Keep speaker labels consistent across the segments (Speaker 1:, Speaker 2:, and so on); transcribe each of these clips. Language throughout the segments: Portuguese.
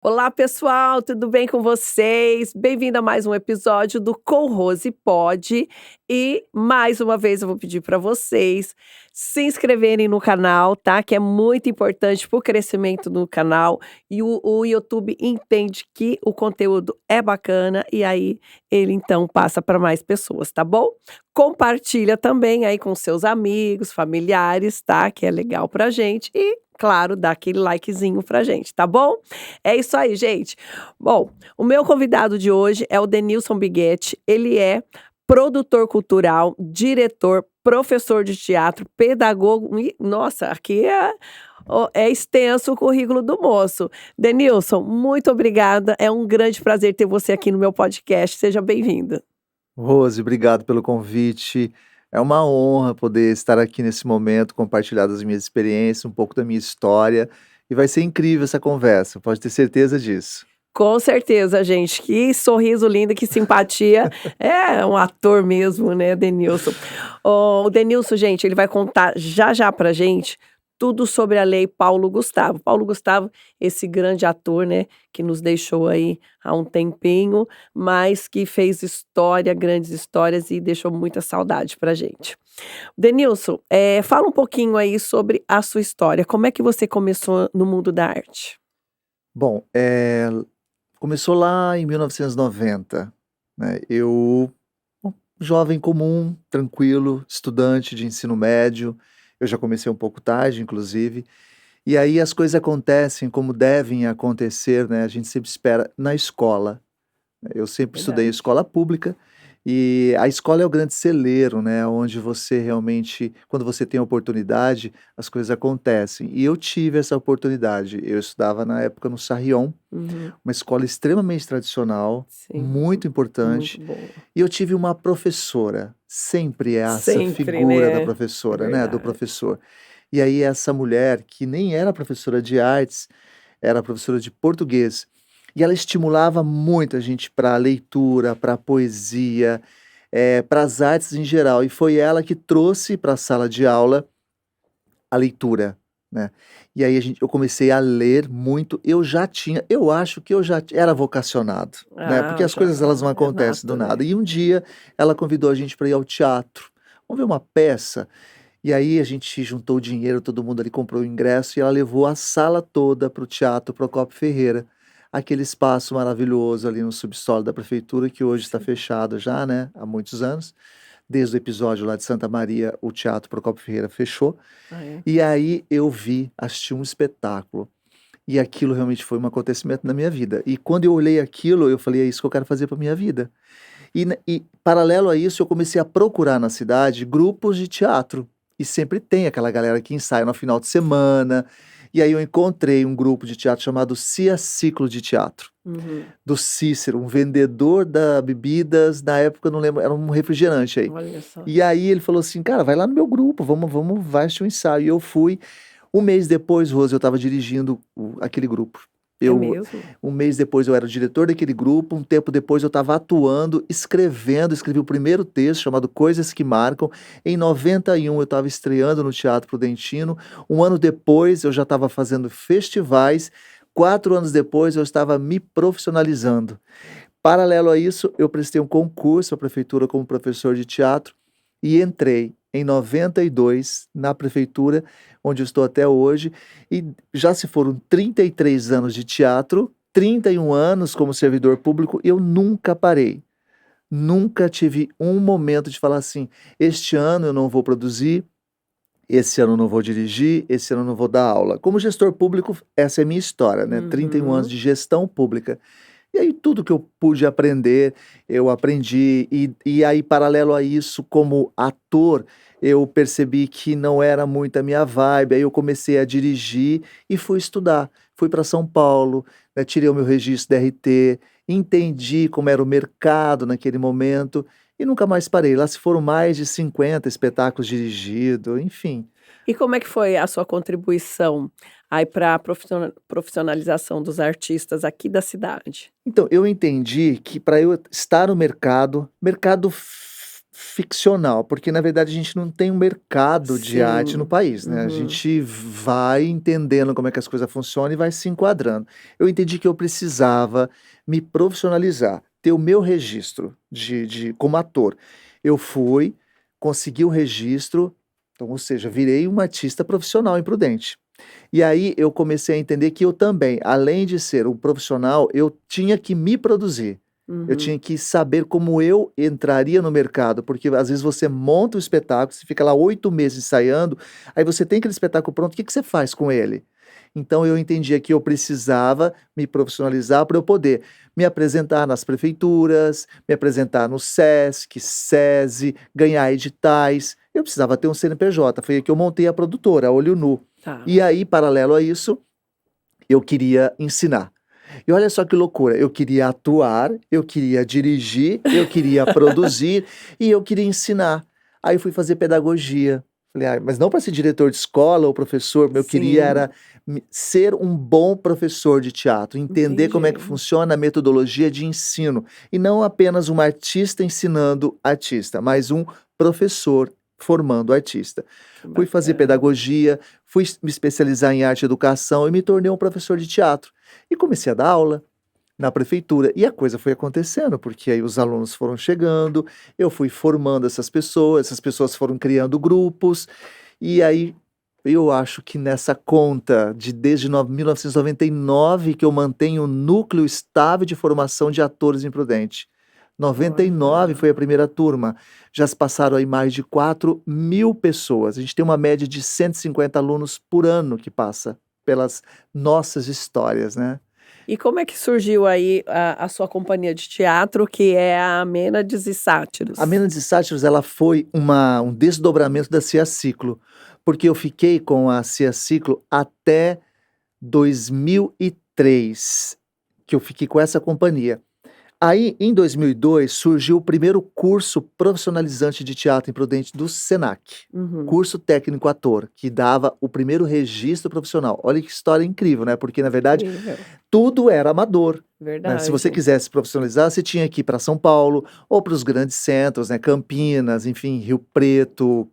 Speaker 1: Olá, pessoal, tudo bem com vocês? Bem-vindo a mais um episódio do Com Rose Pode. E mais uma vez eu vou pedir para vocês se inscreverem no canal, tá? Que é muito importante para o crescimento do canal. E o YouTube entende que o conteúdo é bacana e aí ele então passa para mais pessoas, tá bom? Compartilha também aí com seus amigos, familiares, tá? Que é legal pra gente. E, claro, dá aquele likezinho pra gente, tá bom? É isso aí, gente. Bom, o meu convidado de hoje é o Denilson Biguetti. Ele é produtor cultural, diretor, professor de teatro, pedagogo. E, nossa, aqui é extenso o currículo do moço. Denilson, muito obrigada. É um grande prazer ter você aqui no meu podcast. Seja bem-vindo.
Speaker 2: Rose, obrigado pelo convite. É uma honra poder estar aqui nesse momento, compartilhar das minhas experiências, um pouco da minha história, e vai ser incrível essa conversa, pode ter certeza disso.
Speaker 1: Com certeza, gente. Que sorriso lindo, que simpatia. É um ator mesmo, né, Denilson. O Denilson, gente, ele vai contar já já pra gente tudo sobre a Lei Paulo Gustavo. Paulo Gustavo, esse grande ator, né, que nos deixou aí há um tempinho, mas que fez história, grandes histórias e deixou muita saudade pra gente. Denilson, fala um pouquinho aí sobre a sua história. Como é que você começou no mundo da arte?
Speaker 2: Bom, começou lá em 1990, né, um jovem comum, tranquilo, estudante de ensino médio, eu já comecei um pouco tarde inclusive, e aí as coisas acontecem como devem acontecer, né, a gente sempre espera na escola. Eu sempre estudei em
Speaker 1: Verdade.
Speaker 2: escola pública, e a escola é o grande celeiro, né, onde você realmente quando você tem a oportunidade, as coisas acontecem. E eu tive essa oportunidade, eu estudava na época no Sarrión,
Speaker 1: Uhum.
Speaker 2: uma escola extremamente tradicional,
Speaker 1: Sim,
Speaker 2: muito
Speaker 1: muito
Speaker 2: importante,
Speaker 1: boa.
Speaker 2: e eu tive uma professora, sempre é essa
Speaker 1: Sempre,
Speaker 2: figura da
Speaker 1: né. É
Speaker 2: professora, né, do
Speaker 1: verdade.
Speaker 2: professor. E aí essa mulher, que nem era professora de artes, era professora de português, e ela estimulava muito a gente para a leitura, para a poesia, para as artes em geral, e foi ela que trouxe para a sala de aula a leitura, né. E aí eu comecei a ler muito, eu acho que eu já era vocacionado, né, porque
Speaker 1: Ah,
Speaker 2: as
Speaker 1: já
Speaker 2: coisas elas não
Speaker 1: é
Speaker 2: acontecem do
Speaker 1: nato,
Speaker 2: nada.
Speaker 1: né.
Speaker 2: E um dia ela convidou a gente para ir ao teatro, vamos ver uma peça? E aí a gente juntou o dinheiro, todo mundo ali comprou o ingresso e ela levou a sala toda para o Teatro Procópio Ferreira, aquele espaço maravilhoso ali no subsolo da prefeitura que hoje está
Speaker 1: Sim.
Speaker 2: fechado já, né, há muitos anos. Desde o episódio lá de Santa Maria, o Teatro Procópio Ferreira fechou.
Speaker 1: Ah, é.
Speaker 2: E aí eu assisti um espetáculo, e aquilo realmente foi um acontecimento na minha vida. E quando eu olhei aquilo, eu falei: "É isso que eu quero fazer para minha vida". E paralelo a isso, eu comecei a procurar na cidade grupos de teatro, e sempre tem aquela galera que ensaia no final de semana, e aí eu encontrei um grupo de teatro chamado Cia Ciclo de Teatro,
Speaker 1: Uhum.
Speaker 2: do Cícero, um vendedor da bebidas, na época eu não lembro, era um refrigerante aí.
Speaker 1: Olha só.
Speaker 2: E aí ele falou assim: "Cara, vai lá no meu grupo, vamos vai assistir um ensaio", e eu fui. Um mês depois, Rose, eu estava dirigindo aquele grupo.
Speaker 1: É
Speaker 2: Eu
Speaker 1: mesmo?
Speaker 2: Um mês depois eu era o diretor daquele grupo, um tempo depois eu estava atuando, escrevi o primeiro texto chamado Coisas que Marcam. Em 91 eu estava estreando no Teatro Prudentino, um ano depois eu já estava fazendo festivais, 4 anos depois eu estava me profissionalizando. Paralelo a isso, eu prestei um concurso à prefeitura como professor de teatro e entrei em 92 na prefeitura, onde eu estou até hoje, e já se foram 33 anos de teatro, 31 anos como servidor público, e eu nunca parei. Nunca tive um momento de falar assim: "Este ano eu não vou produzir, esse ano eu não vou dirigir, esse ano eu não vou dar aula". Como gestor público, essa é a minha história, né, 31 anos
Speaker 1: Uhum.
Speaker 2: de gestão pública. E aí tudo que eu pude aprender, eu aprendi, e aí paralelo a isso, como ator, eu percebi que não era muito a minha vibe, aí eu comecei a dirigir e fui estudar. Fui para São Paulo, né, tirei o meu registro DRT, entendi como era o mercado naquele momento e nunca mais parei. Lá se foram mais de 50 espetáculos dirigidos, enfim.
Speaker 1: E como é que foi a sua contribuição aí para a profissionalização dos artistas aqui da cidade?
Speaker 2: Então, eu entendi que para eu estar no mercado, ficcional, porque na verdade a gente não tem um mercado de arte no
Speaker 1: Sim.
Speaker 2: país, né? A
Speaker 1: Uhum.
Speaker 2: gente vai entendendo como é que as coisas funcionam e vai se enquadrando. Eu entendi que eu precisava me profissionalizar, ter o meu registro como ator. Eu fui, consegui o registro, então, ou seja, virei um artista profissional em Prudente. E aí eu comecei a entender que eu também, além de ser um profissional, eu tinha que me produzir. Eu
Speaker 1: Uhum.
Speaker 2: tinha que saber como eu entraria no mercado, porque às vezes você monta um espetáculo, você fica lá 8 meses ensaiando, aí você tem aquele espetáculo pronto, o que que você faz com ele? Então eu entendia que eu precisava me profissionalizar para eu poder me apresentar nas prefeituras, me apresentar no SESC, SESI, ganhar editais. Eu precisava ter um CNPJ, foi aí que eu montei a produtora, a Olho Nu.
Speaker 1: Tá.
Speaker 2: E aí, paralelo a isso, eu queria ensinar. E olha só que loucura, eu queria atuar, eu queria dirigir, eu queria produzir e eu queria ensinar. Aí eu fui fazer pedagogia. Falei: "Ai, mas não para ser diretor de escola ou professor, eu queria
Speaker 1: Sim,
Speaker 2: era ser um bom professor de teatro, entender como é que
Speaker 1: entendi.
Speaker 2: funciona a metodologia de ensino, e não apenas um artista ensinando artista, mas um professor formando artista".
Speaker 1: Que
Speaker 2: Fui fazer
Speaker 1: bacana.
Speaker 2: pedagogia, fui me especializar em arte e educação e me tornei um professor de teatro. E comecei a dar aula na prefeitura, e a coisa foi acontecendo, porque aí os alunos foram chegando, eu fui formando essas pessoas foram criando grupos, e aí eu acho que nessa conta de desde 1999 que eu mantenho um núcleo estável de formação de atores em Prudente. 99
Speaker 1: Olha.
Speaker 2: foi a primeira turma, já se passaram aí mais de 4.000 pessoas, a gente tem uma média de 150 alunos por ano que passa pelas nossas histórias, né.
Speaker 1: E como é que surgiu aí a sua companhia de teatro, que é a Mênades e
Speaker 2: A
Speaker 1: Sátiros?
Speaker 2: Menos de Sátiros, ela foi um desdobramento da Cia Ciclo, porque eu fiquei com a Cia Ciclo até 2003, que eu fiquei com essa companhia. Aí, em 2002, surgiu o primeiro curso profissionalizante de teatro em Prudente do Senac,
Speaker 1: Uhum.
Speaker 2: curso técnico ator, que dava o primeiro registro profissional. Olha que história incrível, né, porque na verdade
Speaker 1: Incrível.
Speaker 2: tudo era amador, né, se você
Speaker 1: Verdade.
Speaker 2: quisesse se profissionalizar, você tinha que ir para São Paulo ou para os grandes centros, né, Campinas, enfim, Rio Preto,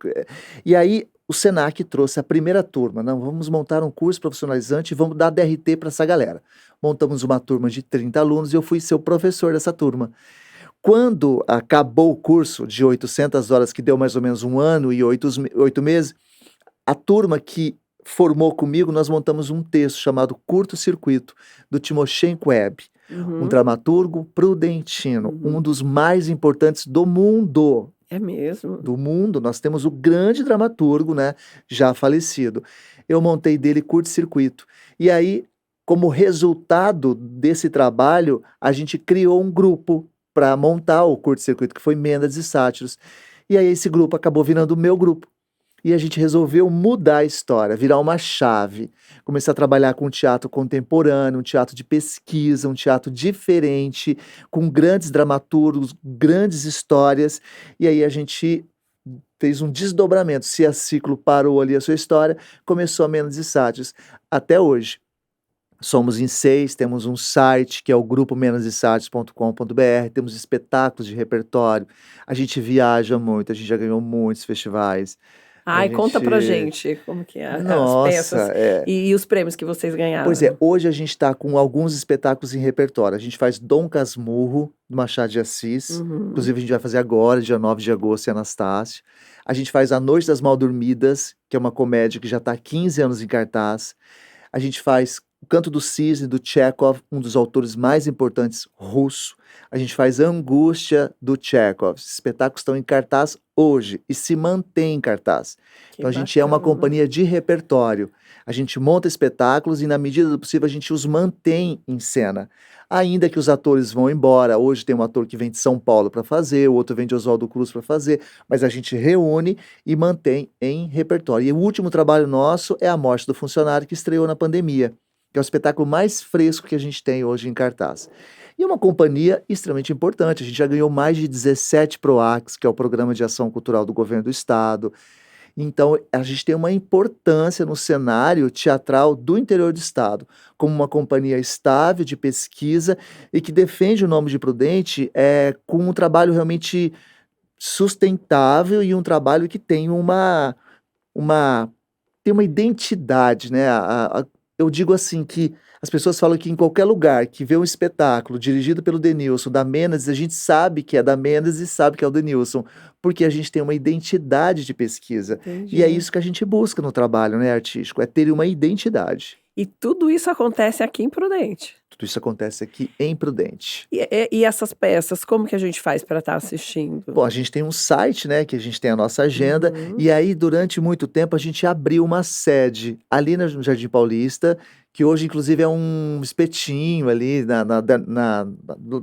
Speaker 2: e aí o Senac trouxe a primeira turma: "Não, vamos montar um curso profissionalizante e vamos dar DRT para essa galera". Montamos uma turma de 30 alunos e eu fui ser o professor dessa turma. Quando acabou o curso de 800 horas, que deu mais ou menos 1 ano e 8 meses, a turma que formou comigo, nós montamos um texto chamado Curto Circuito, do Timoshenko Web, um
Speaker 1: Uhum.
Speaker 2: dramaturgo prudentino, um
Speaker 1: Uhum.
Speaker 2: dos mais importantes do mundo.
Speaker 1: É mesmo?
Speaker 2: Do mundo, nós temos o grande dramaturgo, né, já falecido. Eu montei dele Curto Circuito. E aí, como resultado desse trabalho, a gente criou um grupo para montar o Curto Circuito, que foi Mênades e Sátiros. E aí esse grupo acabou virando o meu grupo. E a gente resolveu mudar a história, virar uma chave, começar a trabalhar com teatro contemporâneo, um teatro de pesquisa, um teatro diferente, com grandes dramaturgos, grandes histórias, e aí a gente fez um desdobramento. Se a Ciclo parou ali a sua história, começou a Menos e Sátiros, até hoje. Somos em 6, temos um site que é o grupo menosdesátiros.com.br, temos espetáculos de repertório, a gente viaja muito, a gente já ganhou muitos festivais, a
Speaker 1: Ai, conta pra
Speaker 2: gente
Speaker 1: gente como que é as peças
Speaker 2: nossa,
Speaker 1: e os prêmios que vocês
Speaker 2: pois é,
Speaker 1: ganharam.
Speaker 2: hoje a gente está com alguns espetáculos em repertório, a gente faz Dom Casmurro, do Machado de Assis,
Speaker 1: Uhum.
Speaker 2: inclusive a gente vai fazer agora, dia 9 de agosto, em Anastácio. A gente faz A Noite das Mal-Dormidas, que é uma comédia que já está há 15 anos em cartaz. A gente faz O Canto do Cisne, do Tchekhov, um dos autores mais importantes russo. A gente faz Angústia, do Tchekhov. Esses espetáculos estão em cartaz hoje e se mantêm em cartaz.
Speaker 1: Que
Speaker 2: Então a gente é uma
Speaker 1: bacana.
Speaker 2: companhia de repertório. A gente monta espetáculos e, na medida do possível, a gente os mantém em cena. Ainda que os atores vão embora, hoje tem um ator que vem de São Paulo para fazer, o outro vem de Oswaldo Cruz para fazer, mas a gente reúne e mantém em repertório. E o último trabalho nosso é A Morte do Funcionário, que estreou na pandemia, que é o espetáculo mais fresco que a gente tem hoje em cartaz. E é uma companhia extremamente importante, a gente já ganhou mais de 17 PROACs, que é o Programa de Ação Cultural do Governo do Estado. Então, a gente tem uma importância no cenário teatral do interior do estado, como uma companhia estável de pesquisa e que defende o nome de Prudente, com um trabalho realmente sustentável e um trabalho que tem uma tem uma identidade, né, eu digo assim que as pessoas falam que em qualquer lugar que vê um espetáculo dirigido pelo Denilson, da Menezes, a gente sabe que é da Menezes e sabe que é o Denilson, porque a gente tem uma identidade de pesquisa. E é
Speaker 1: Entendi.
Speaker 2: isso que a gente busca no trabalho, né, artístico, é ter uma identidade.
Speaker 1: E tudo isso acontece aqui em Prudente?
Speaker 2: Tudo isso acontece aqui em Prudente.
Speaker 1: E essas peças, como que a gente faz para estar assistindo?
Speaker 2: Bom, a gente tem um site, né, que a gente tem a nossa agenda,
Speaker 1: Uhum.
Speaker 2: e aí durante muito tempo a gente abriu uma sede ali no Jardim Paulista, que hoje inclusive é um espetinho ali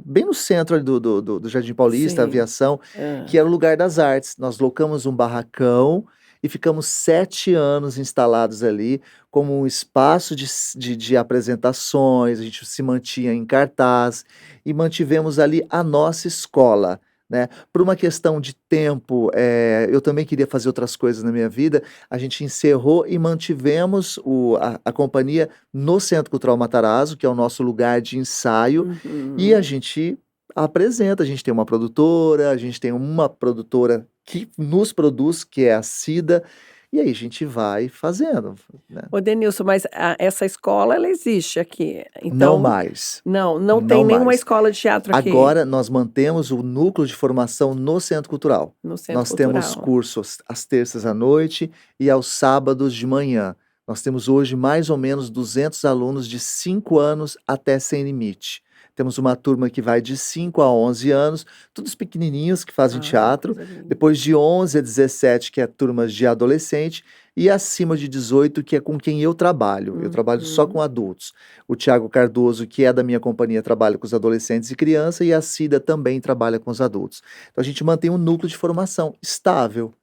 Speaker 2: bem no centro ali do Jardim Paulista,
Speaker 1: Sim.
Speaker 2: Aviação,
Speaker 1: Hã.
Speaker 2: que era o lugar das artes. Nós locamos um barracão e ficamos 7 anos instalados ali como um espaço de apresentações, a gente se mantinha em cartaz e mantivemos ali a nossa escola, né. Por uma questão de tempo, eu também queria fazer outras coisas na minha vida, a gente encerrou e mantivemos a companhia no Centro Cultural Matarazzo, que é o nosso lugar de ensaio, e a
Speaker 1: Uhum.
Speaker 2: gente apresenta, a gente tem uma produtora que nos produz, que é a Cida, e aí a gente vai fazendo, né.
Speaker 1: Ô Denilson, mas essa escola ela existe aqui,
Speaker 2: Não
Speaker 1: então
Speaker 2: mais,
Speaker 1: não tem
Speaker 2: não
Speaker 1: nenhuma
Speaker 2: mais.
Speaker 1: escola de teatro aqui?
Speaker 2: Agora nós mantemos o núcleo de formação no Centro Cultural.
Speaker 1: No Centro
Speaker 2: Nós temos
Speaker 1: Cultural.
Speaker 2: cursos às terças à noite e aos sábados de manhã. Nós temos hoje mais ou menos 200 alunos de 5 anos até sem limite. Temos uma turma que vai de 5 a 11 anos, todos pequenininhos que fazem
Speaker 1: Ai,
Speaker 2: teatro,
Speaker 1: coisa linda.
Speaker 2: depois de 11 a 17 que é turmas de adolescente e acima de 18 que é com quem eu trabalho. Eu trabalho só
Speaker 1: Uhum.
Speaker 2: com adultos. O Thiago Cardoso, que é da minha companhia, trabalha com os adolescentes e criança, e a Cida também trabalha com os adultos. Então a gente mantém um núcleo de formação estável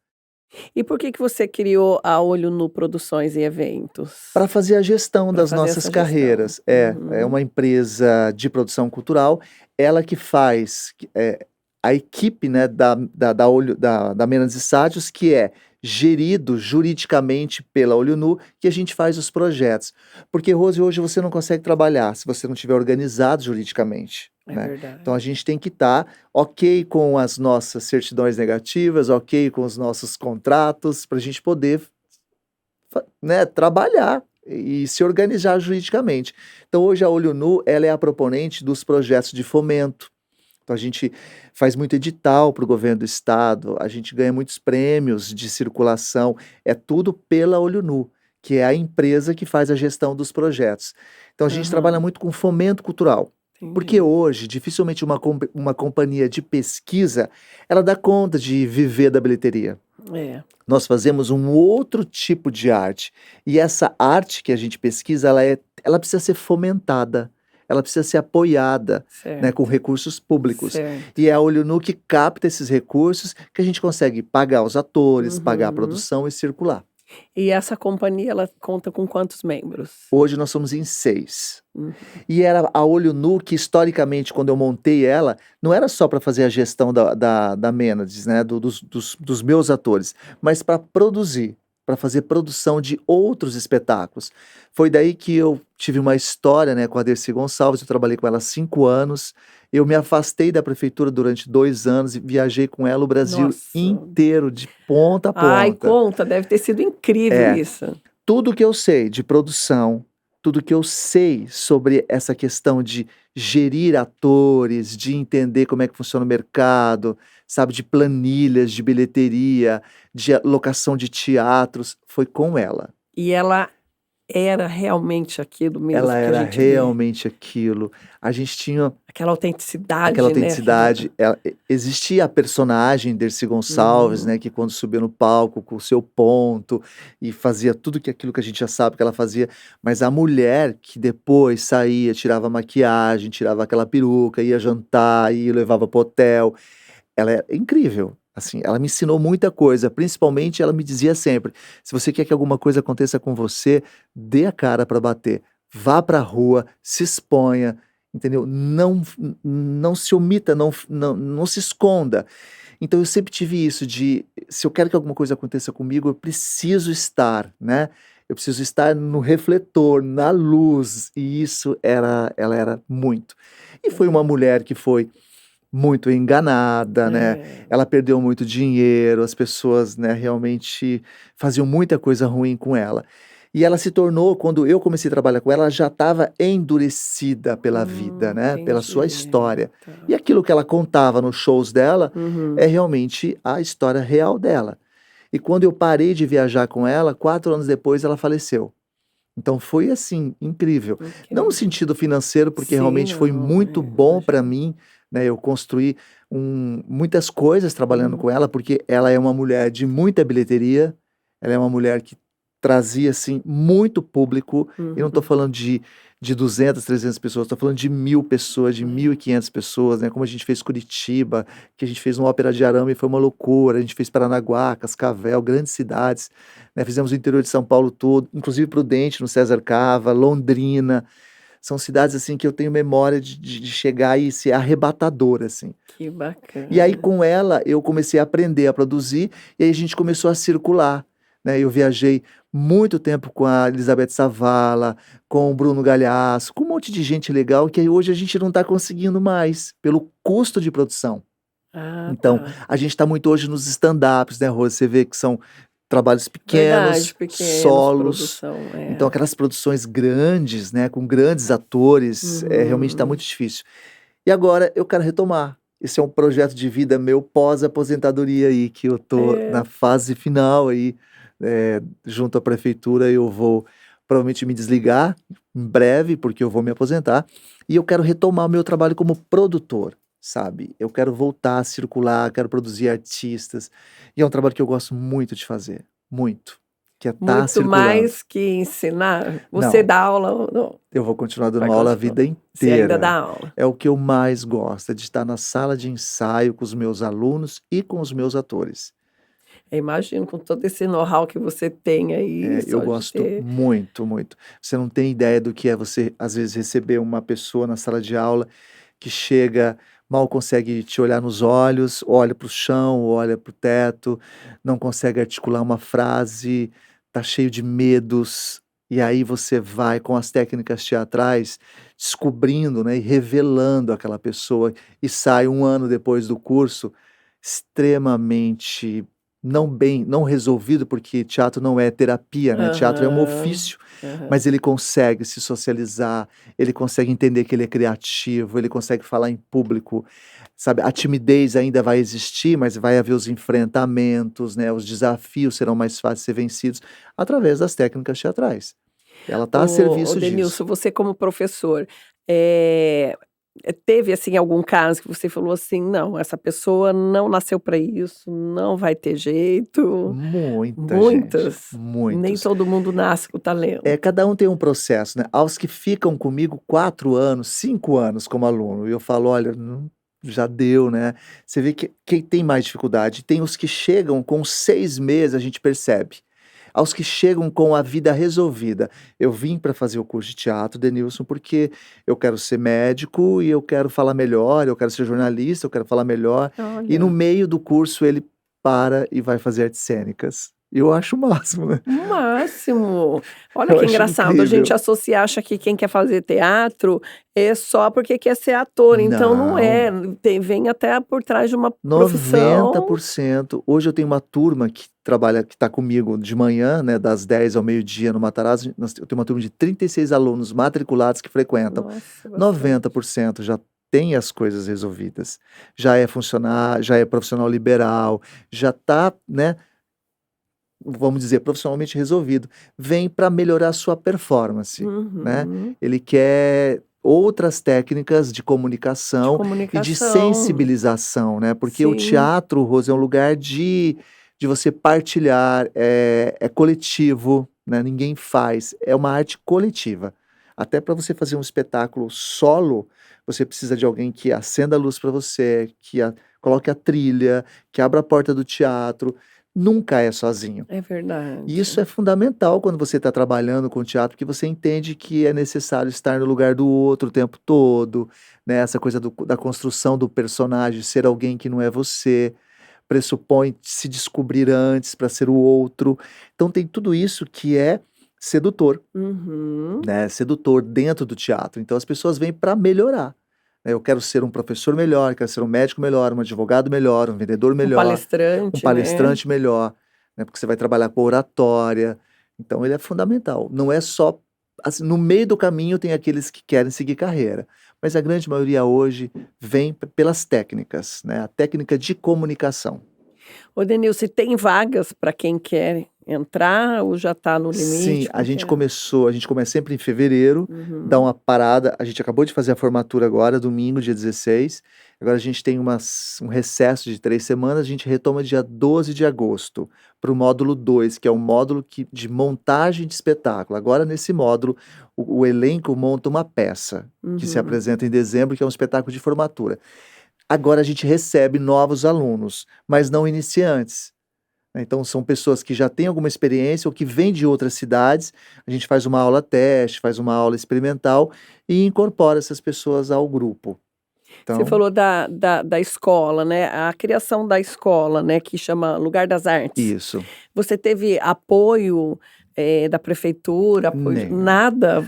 Speaker 1: E por que que você criou a Olho Nu Produções e Eventos?
Speaker 2: para fazer a gestão
Speaker 1: Para
Speaker 2: das
Speaker 1: fazer
Speaker 2: nossas
Speaker 1: essa gestão.
Speaker 2: carreiras. É
Speaker 1: Uhum.
Speaker 2: uma empresa de produção cultural, ela que faz, a equipe, né, da Menezes Sátios, que é gerido juridicamente pela Olho Nu, que a gente faz os projetos. Porque, Rose, hoje você não consegue trabalhar se você não estiver organizado juridicamente,
Speaker 1: É
Speaker 2: né. Então a
Speaker 1: verdade.
Speaker 2: gente tem que estar ok com as nossas certidões negativas, ok com os nossos contratos, para a gente poder né, trabalhar e se organizar juridicamente. Então hoje a Olho Nu, ela é a proponente dos projetos de fomento. Então a gente faz muito edital para o governo do estado, a gente ganha muitos prêmios de circulação, é tudo pela Olho Nu, que é a empresa que faz a gestão dos projetos. Então a gente trabalha
Speaker 1: Aham,
Speaker 2: muito com fomento cultural, porque
Speaker 1: entendi.
Speaker 2: hoje dificilmente uma companhia de pesquisa, ela dá conta de viver da bilheteria.
Speaker 1: É,
Speaker 2: Nós fazemos um outro tipo de arte, e essa arte que a gente pesquisa, ela precisa ser fomentada, ela precisa ser apoiada, né, com
Speaker 1: certo,
Speaker 2: recursos públicos.
Speaker 1: certo.
Speaker 2: E é a Olho Nu que capta esses recursos, que a gente consegue pagar os atores, pagar a
Speaker 1: Uhum.
Speaker 2: produção e circular.
Speaker 1: E essa companhia ela conta com quantos membros?
Speaker 2: Hoje nós somos em 6.
Speaker 1: Uhum.
Speaker 2: E era a Olho Nu que historicamente quando eu montei ela, não era só para fazer a gestão da Menades, né, dos meus atores, mas para produzir, para fazer produção de outros espetáculos. Foi daí que eu tive uma história, né, com a Dercy Gonçalves, eu trabalhei com ela há 5 anos, eu me afastei da prefeitura durante 2 anos e viajei com ela o Brasil
Speaker 1: Nossa.
Speaker 2: inteiro, de ponta a
Speaker 1: Ai,
Speaker 2: ponta.
Speaker 1: conta, deve ter sido incrível
Speaker 2: É.
Speaker 1: isso.
Speaker 2: Tudo que eu sei de produção, tudo que eu sei sobre essa questão de gerir atores, de entender como é que funciona o mercado, sabe, de planilhas de bilheteria, de locação de teatros, foi com ela.
Speaker 1: E ela era realmente aquilo
Speaker 2: Ela
Speaker 1: mesmo que a
Speaker 2: era
Speaker 1: gente vê?
Speaker 2: realmente aquilo. A gente tinha
Speaker 1: Aquela
Speaker 2: aquela
Speaker 1: autenticidade, né,
Speaker 2: autenticidade, existia a personagem Dercy Gonçalves,
Speaker 1: Uhum.
Speaker 2: né, que quando subia no palco com o seu ponto, e fazia tudo aquilo que a gente já sabe que ela fazia, mas a mulher que depois saía, tirava a maquiagem, tirava aquela peruca, ia jantar, e levava para o hotel, ela é incrível, assim, ela me ensinou muita coisa, principalmente ela me dizia sempre: "Se você quer que alguma coisa aconteça com você, dê a cara para bater, vá para a rua, se exponha, entendeu? Não se omita, não se esconda". Então eu sempre tive isso de, se eu quero que alguma coisa aconteça comigo, eu preciso estar, né, eu preciso estar no refletor, na luz, e isso ela era muito. E foi uma mulher que foi muito enganada, né,
Speaker 1: É.
Speaker 2: ela perdeu muito dinheiro, as pessoas, né, realmente faziam muita coisa ruim com ela. E ela se tornou quando eu comecei a trabalhar com ela já estava endurecida pela vida, né, pela sua
Speaker 1: Entendi.
Speaker 2: história. E
Speaker 1: Tá.
Speaker 2: aquilo que ela contava nos shows dela, é
Speaker 1: Uhum.
Speaker 2: realmente a história real dela. E quando eu parei de viajar com ela, 4 anos depois ela faleceu. Então foi, assim, incrível. Não no
Speaker 1: Incrível.
Speaker 2: sentido financeiro, porque
Speaker 1: Sim,
Speaker 2: realmente foi
Speaker 1: não,
Speaker 2: muito bom para
Speaker 1: imagino.
Speaker 2: mim, né, eu construí muitas coisas trabalhando
Speaker 1: Uhum.
Speaker 2: com ela, porque ela é uma mulher de muita bilheteria, ela é uma mulher que trazia, assim, muito público, eu não estou
Speaker 1: Uhum.
Speaker 2: falando de 200, 300 pessoas, estou falando de 1000 pessoas, de mil
Speaker 1: É.
Speaker 2: e quinhentas pessoas, né, como a gente fez Curitiba, que a gente fez no Ópera de Arame e foi uma loucura, a gente fez Paranaguá, Cascavel, grandes cidades, né, fizemos o interior de São Paulo todo, inclusive Prudente, no César Cava, Londrina, são cidades, assim, que eu tenho memória de chegar e ser arrebatador, assim.
Speaker 1: Que
Speaker 2: E aí
Speaker 1: bacana.
Speaker 2: com ela eu comecei a aprender a produzir, e aí a gente começou a circular, né, eu viajei muito tempo com a Elizabeth Savala, com o Bruno Galhaço, com um monte de gente legal que aí hoje a gente não está conseguindo mais, pelo custo de produção.
Speaker 1: Ah,
Speaker 2: Então,
Speaker 1: tá.
Speaker 2: a gente está muito hoje nos stand-ups, né, Rose, você vê que são trabalhos
Speaker 1: Verdade,
Speaker 2: pequenos,
Speaker 1: pequenos,
Speaker 2: solos,
Speaker 1: produção,
Speaker 2: então
Speaker 1: é.
Speaker 2: aquelas produções grandes, né, com grandes atores, realmente está
Speaker 1: Uhum.
Speaker 2: muito difícil. E agora eu quero retomar. Esse é um projeto de vida meu pós-aposentadoria aí, que eu tô na
Speaker 1: É.
Speaker 2: fase final aí, junto à prefeitura eu vou provavelmente me desligar em breve, porque eu vou me aposentar, e eu quero retomar o meu trabalho como produtor, sabe. Eu quero voltar a circular, quero produzir artistas, e é um trabalho que eu gosto muito de fazer, muito, que é estar
Speaker 1: Muito
Speaker 2: circulando.
Speaker 1: mais que ensinar, você
Speaker 2: Não.
Speaker 1: dá aula ou não?
Speaker 2: Eu vou continuar dando
Speaker 1: Vai
Speaker 2: aula a
Speaker 1: continuar.
Speaker 2: vida
Speaker 1: Você ainda
Speaker 2: inteira.
Speaker 1: dá aula?
Speaker 2: É o que eu mais gosto, é de estar na sala de ensaio com os meus alunos e com os meus atores.
Speaker 1: Eu imagino com todo esse know-how que você tem aí,
Speaker 2: Eu
Speaker 1: só de
Speaker 2: gosto
Speaker 1: ter
Speaker 2: muito, muito. Você não tem ideia do que é você, às vezes, receber uma pessoa na sala de aula que chega, mal consegue te olhar nos olhos, olha para o chão, olha para o teto, não consegue articular uma frase, tá cheio de medos, e aí você vai com as técnicas teatrais descobrindo, né, e revelando aquela pessoa e sai um ano depois do curso extremamente não resolvido, porque teatro não é terapia, né, teatro é um
Speaker 1: aham,
Speaker 2: ofício, mas
Speaker 1: aham.
Speaker 2: ele consegue se socializar, ele consegue entender que ele é criativo, ele consegue falar em público, sabe, a timidez ainda vai existir, mas vai haver os enfrentamentos, né, os desafios serão mais fáceis de ser vencidos através das técnicas teatrais. Ela está a
Speaker 1: Ô
Speaker 2: serviço disso.
Speaker 1: Denilson, você como professor, eh, teve, assim, algum caso que você falou assim: "Não, essa pessoa não nasceu para isso, não vai ter jeito"?
Speaker 2: Muita gente,
Speaker 1: Muitas? Nem
Speaker 2: muitos.
Speaker 1: todo mundo nasce com
Speaker 2: É,
Speaker 1: talento.
Speaker 2: cada um tem um processo, né. Aos que ficam comigo 4 anos, 5 anos como aluno, e eu falo: "Olha, não já deu", né. Você vê que quem tem mais dificuldade, tem os que chegam com 6 meses, a gente percebe. Aos que chegam com a vida resolvida. Eu vim para fazer o curso de teatro, Denilson, porque eu quero ser médico e eu quero falar melhor, eu quero ser jornalista, eu quero falar melhor, e no
Speaker 1: Olha.
Speaker 2: meio do curso ele para e vai fazer artes cênicas. Eu acho o máximo, né.
Speaker 1: O máximo. Olha
Speaker 2: Eu
Speaker 1: que
Speaker 2: acho
Speaker 1: engraçado, a gente
Speaker 2: incrível.
Speaker 1: associar, acha que quem quer fazer teatro é só porque quer ser ator, então não é,
Speaker 2: Não,
Speaker 1: vem até por trás de uma profissão.
Speaker 2: 90%. Hoje eu tenho uma turma que trabalha que está comigo de manhã, né, das 10 ao meio-dia no Matarazzo, eu tenho uma turma de 36 alunos matriculados que frequentam.
Speaker 1: Nossa, bastante.
Speaker 2: 90% já tem as coisas resolvidas. Já é profissional liberal, já está, né, vamos dizer, profissionalmente resolvido. Vem para melhorar a sua performance, né.
Speaker 1: Uhum.
Speaker 2: Ele quer outras técnicas de
Speaker 1: De
Speaker 2: comunicação e de
Speaker 1: comunicação.
Speaker 2: sensibilização, né, porque o
Speaker 1: Sim.
Speaker 2: teatro, Rose, é um lugar de você partilhar, é coletivo, né, ninguém faz, é uma arte coletiva. Até para você fazer um espetáculo solo, você precisa de alguém que acenda a luz para você, que coloque a trilha, que abra a porta do teatro, nunca é sozinho.
Speaker 1: É
Speaker 2: E isso é
Speaker 1: verdade.
Speaker 2: fundamental quando você está trabalhando com teatro, porque você entende que é necessário estar no lugar do outro o tempo todo, né, essa coisa da construção do personagem, ser alguém que não é você, pressupõe se descobrir antes para ser o outro. Então tem tudo isso que é sedutor,
Speaker 1: Uhum.
Speaker 2: né, sedutor dentro do teatro. Então as pessoas vêm para melhorar. né, eu quero ser um professor melhor, quero ser um médico melhor, um advogado melhor, um vendedor
Speaker 1: Um
Speaker 2: melhor, um
Speaker 1: palestrante, né?
Speaker 2: palestrante melhor, né, porque você vai trabalhar com oratória. Então ele é fundamental. Não é só assim, no meio do caminho tem aqueles que querem seguir carreira, mas a grande maioria hoje vem pelas técnicas, né, a técnica de comunicação.
Speaker 1: Ô, Denilson, e tem vagas para quem quer entrar ou já está no
Speaker 2: Sim,
Speaker 1: limite? Como que é?
Speaker 2: a gente começa sempre em fevereiro, dá
Speaker 1: Uhum.
Speaker 2: uma parada, a gente acabou de fazer a formatura agora, domingo, dia 16, agora a gente tem um recesso de 3 semanas, a gente retoma dia 12 de agosto, para o módulo 2, que é o módulo de montagem de espetáculo. Agora nesse módulo, o elenco monta uma peça, que se
Speaker 1: Uhum.
Speaker 2: apresenta em dezembro, que é um espetáculo de formatura. Agora a gente recebe novos alunos, mas não iniciantes, né. Então são pessoas que já têm alguma experiência ou que vêm de outras cidades, a gente faz uma aula teste, faz uma aula experimental e incorpora essas pessoas ao grupo.
Speaker 1: Você
Speaker 2: Então
Speaker 1: falou da escola, né, a criação da escola, né, que chama Lugar das Artes.
Speaker 2: isso.
Speaker 1: Você teve apoio, da prefeitura, apoio de
Speaker 2: Nenhum.
Speaker 1: nada?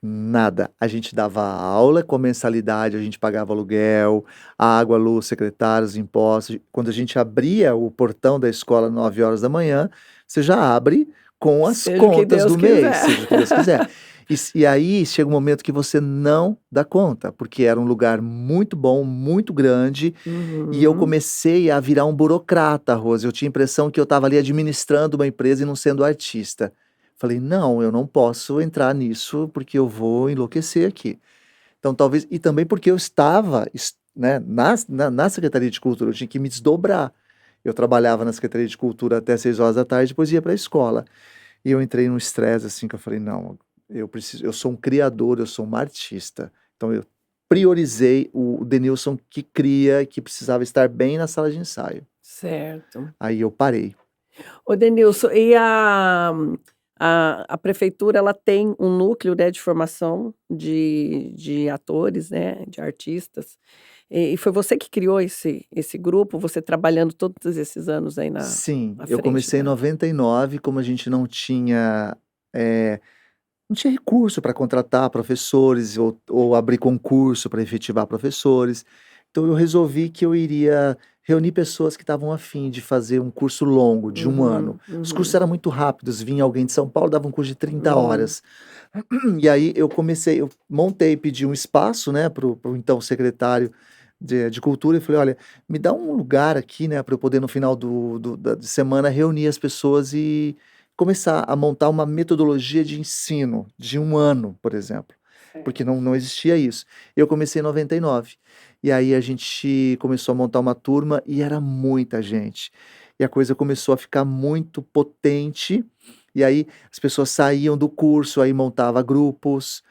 Speaker 2: Nada. A gente dava aula com mensalidade, a gente pagava aluguel, água, luz, secretários, impostos. Quando a gente abria o portão da escola 9 horas da manhã, você já abre com as
Speaker 1: Seja o que
Speaker 2: contas
Speaker 1: Deus
Speaker 2: do mês,
Speaker 1: quiser.
Speaker 2: seja o que Deus quiser. E aí chega um momento que você não dá conta, porque era um lugar muito bom, muito grande, e eu
Speaker 1: Uhum.
Speaker 2: comecei a virar um burocrata, Rose. Eu tinha a impressão que eu estava ali administrando uma empresa e não sendo artista. Falei: "Não, eu não posso entrar nisso, porque eu vou enlouquecer aqui". Então talvez e também porque eu estava né, na Secretaria de Cultura, eu tinha que me desdobrar. Eu trabalhava na Secretaria de Cultura até 6 horas da tarde, depois ia para a escola. E eu entrei num estresse, assim, que eu falei: "Não, eu sou um criador, eu sou uma artista". Então eu priorizei o Denilson que cria, que precisava estar bem na sala de ensaio.
Speaker 1: Certo.
Speaker 2: Aí eu parei.
Speaker 1: Ô, Denilson, e a prefeitura, ela tem um núcleo, né, de formação de atores, né, de artistas, e foi você que criou esse grupo, você trabalhando todos esses anos aí
Speaker 2: Sim,
Speaker 1: à
Speaker 2: eu
Speaker 1: frente
Speaker 2: comecei em
Speaker 1: da
Speaker 2: 99, como a gente eh, não tinha recurso para contratar professores ou abrir concurso para efetivar professores, então eu resolvi que eu iria reunir pessoas que estavam afim de fazer um curso longo, de 1 ano.
Speaker 1: Uhum,
Speaker 2: Os cursos
Speaker 1: uhum,
Speaker 2: eram muito rápidos, vinha alguém de São Paulo, dava um curso de 30
Speaker 1: uhum.
Speaker 2: horas. E aí eu montei, pedi um espaço, né, para o então secretário de cultura e falei: "Olha, me dá um lugar aqui, né, para eu poder no final da semana reunir as pessoas e começar a montar uma metodologia de ensino de 1 ano", por exemplo, porque
Speaker 1: Certo.
Speaker 2: não existia isso. Eu comecei em 99, e aí a gente começou a montar uma turma e era muita gente, e a coisa começou a ficar muito potente, e aí as pessoas saíam do curso, aí montava grupos,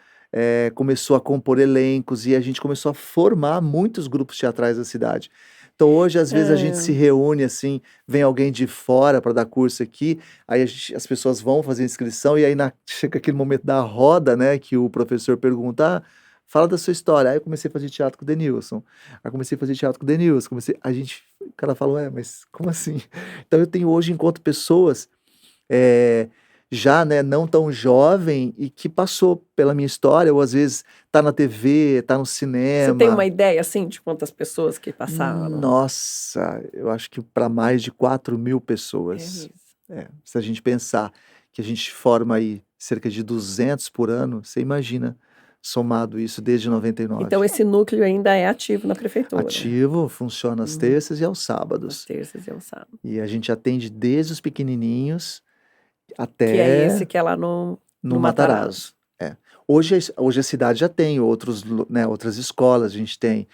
Speaker 2: começou a compor elencos e a gente começou a formar muitos grupos teatrais da cidade. Então hoje, às vezes, a gente se
Speaker 1: É.
Speaker 2: reúne, assim, vem alguém de fora para dar curso aqui, aí as pessoas vão fazer inscrição e aí chega aquele momento da roda, né, que o professor pergunta: "Ah, fala da sua história". Aí eu comecei a fazer teatro com o Denilson, aí comecei a fazer teatro com o Denilson, o cara fala: "Ué, mas como assim?". Então eu tenho hoje encontro pessoas eh, já, né, não tão jovem e que passou pela minha história ou às vezes tá na TV, tá no
Speaker 1: Você tem uma
Speaker 2: cinema.
Speaker 1: ideia, assim, de quantas pessoas que passaram?
Speaker 2: Nossa, eu acho que para mais de 4.000
Speaker 1: É
Speaker 2: pessoas.
Speaker 1: mesmo.
Speaker 2: Se a gente pensar que a gente forma aí cerca de 200 por ano, você imagina, somado isso desde
Speaker 1: Então
Speaker 2: 99.
Speaker 1: esse núcleo ainda é ativo na prefeitura?
Speaker 2: Ativo, funciona às
Speaker 1: Uhum.
Speaker 2: terças e aos
Speaker 1: Às
Speaker 2: sábados.
Speaker 1: terças e aos sábados.
Speaker 2: E a gente atende desde os pequenininhos
Speaker 1: Que é esse
Speaker 2: até
Speaker 1: que é lá no
Speaker 2: no Matarazzo,
Speaker 1: Matarazzo.
Speaker 2: é. Hoje a cidade já tem outras escolas, a gente tem,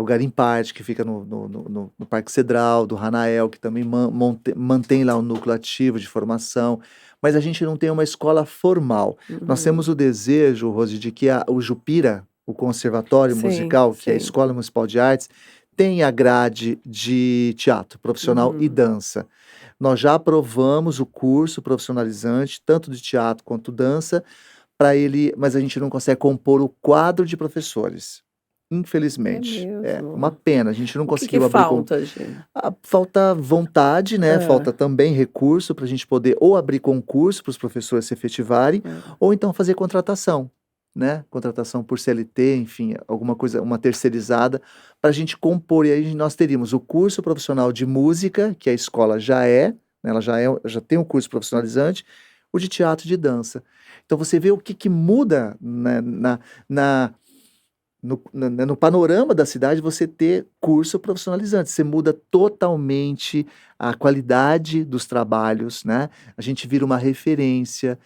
Speaker 2: o Garimparte, que fica no Parque Cedral, do Hanael, que também mantém lá um núcleo ativo de formação, mas a gente não tem uma escola formal. Nós
Speaker 1: Uhum.
Speaker 2: temos o desejo, Rose, de que o Jupira, o conservatório
Speaker 1: Sim,
Speaker 2: musical, que é a
Speaker 1: sim.
Speaker 2: Escola Municipal de Artes, tenha grade de teatro profissional e
Speaker 1: Uhum.
Speaker 2: dança. Nós já aprovamos o curso profissionalizante, tanto de teatro quanto dança, mas a gente não consegue compor o quadro de professores,
Speaker 1: É
Speaker 2: infelizmente. É uma
Speaker 1: mesmo?
Speaker 2: pena, a gente não
Speaker 1: O que que
Speaker 2: conseguiu abrir com
Speaker 1: falta, Gi?
Speaker 2: falta vontade, né, falta
Speaker 1: Hã,
Speaker 2: também recurso para a gente poder ou abrir concurso para os professores se efetivarem,
Speaker 1: hã.
Speaker 2: ou então fazer contratação. né, contratação por CLT, enfim, alguma coisa, uma terceirizada, para a gente compor. E aí nós teríamos o curso profissional de música, que a escola já é, né, já tem um curso profissionalizante, o de teatro e de dança. Então você vê o que que muda, né, na no panorama da cidade, você ter curso profissionalizante, você muda totalmente a qualidade dos trabalhos, né, a gente vira uma referência.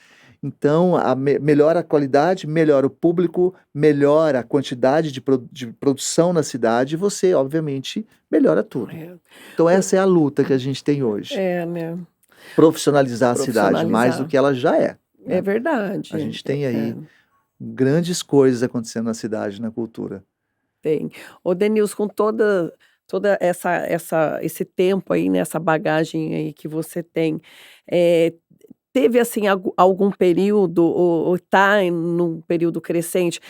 Speaker 2: Então melhora a qualidade, melhora o público, melhora a quantidade de produção na cidade e você, obviamente, melhora tudo.
Speaker 1: É.
Speaker 2: Então
Speaker 1: O
Speaker 2: essa é a luta que a gente tem hoje,
Speaker 1: É, né,
Speaker 2: profissionalizar a cidade mais do
Speaker 1: profissionalizar.
Speaker 2: que ela já é,
Speaker 1: É
Speaker 2: né. A
Speaker 1: verdade.
Speaker 2: gente tem aí grandes coisas acontecendo na cidade, na cultura.
Speaker 1: Tem. Ô Denilson, com toda esse tempo aí, né, essa bagagem aí que você tem, eh, teve, assim, algum período ou tá num período crescente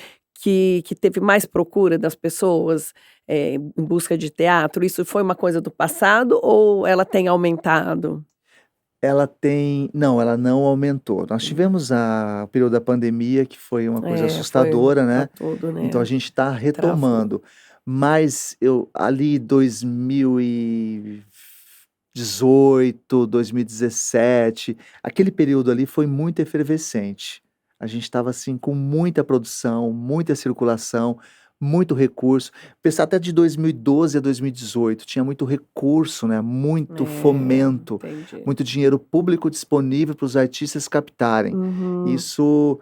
Speaker 1: que teve mais procura das pessoas, em busca de teatro? Isso foi uma coisa do passado ou ela tem aumentado?
Speaker 2: Ela não aumentou. Nós
Speaker 1: Hum.
Speaker 2: tivemos o período da pandemia, que foi uma coisa
Speaker 1: É, foi
Speaker 2: assustadora,
Speaker 1: pra
Speaker 2: né,
Speaker 1: tudo,
Speaker 2: então a
Speaker 1: né,
Speaker 2: gente está
Speaker 1: travou.
Speaker 2: retomando. Mas eu ali 2018, 2017, aquele período ali foi muito efervescente. A gente estava, assim, com muita produção, muita circulação, muito recurso. Pensar até de 2012 a 2018, tinha muito recurso, né, muito
Speaker 1: É,
Speaker 2: fomento,
Speaker 1: entendi.
Speaker 2: muito dinheiro público disponível para os artistas captarem.
Speaker 1: Uhum,
Speaker 2: Isso,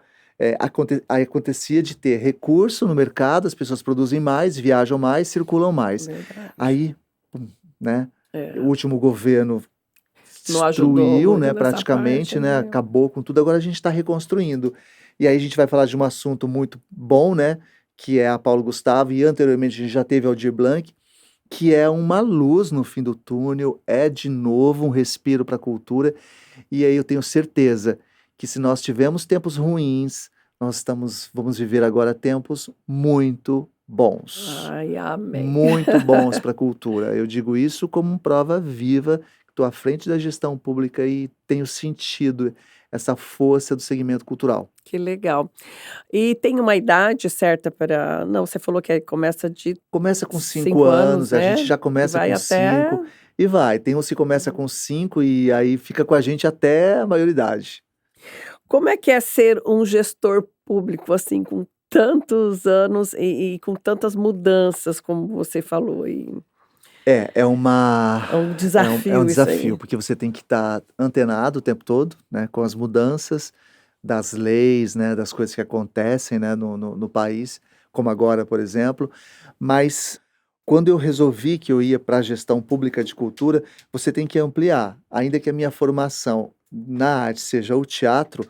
Speaker 2: acontecia de ter recurso no mercado, as pessoas produzem mais, viajam mais, circulam mais.
Speaker 1: verdade.
Speaker 2: Aí, pum, né, o
Speaker 1: É,
Speaker 2: último governo
Speaker 1: não ajudou
Speaker 2: destruiu,
Speaker 1: muito
Speaker 2: né,
Speaker 1: nessa parte,
Speaker 2: praticamente, né,
Speaker 1: né.
Speaker 2: acabou com tudo, agora a gente está reconstruindo. E aí a gente vai falar de um assunto muito bom, né, que é a Paulo Gustavo, e anteriormente a gente já teve Aldir Blanc, que é uma luz no fim do túnel, é de novo um respiro para a cultura, e aí eu tenho certeza que se nós tivemos tempos ruins, vamos viver agora tempos
Speaker 1: Ai, amém.
Speaker 2: muito bons para a cultura. Eu digo isso como prova viva, estou à frente da gestão pública e tenho sentido essa força do segmento cultural.
Speaker 1: Que legal. E tem uma idade certa para não, você falou que começa de
Speaker 2: Começa com 5
Speaker 1: 5 anos,
Speaker 2: anos, a gente
Speaker 1: é?
Speaker 2: já
Speaker 1: E
Speaker 2: começa
Speaker 1: vai
Speaker 2: com
Speaker 1: até
Speaker 2: 5 e vai. Tem uns que começa com 5 e aí fica com a gente até a maioridade.
Speaker 1: como é que é ser um gestor público, assim, com tantos anos e com tantas mudanças, como você falou aí?
Speaker 2: É uma
Speaker 1: É um
Speaker 2: é um
Speaker 1: desafio isso
Speaker 2: desafio,
Speaker 1: aí.
Speaker 2: porque você tem que estar antenado o tempo todo, né, com as mudanças das leis, né, das coisas que acontecem, né, no país, como agora, por exemplo. Mas quando eu resolvi que eu ia para a gestão pública de cultura, você tem que ampliar. Ainda que a minha formação na arte seja o teatro,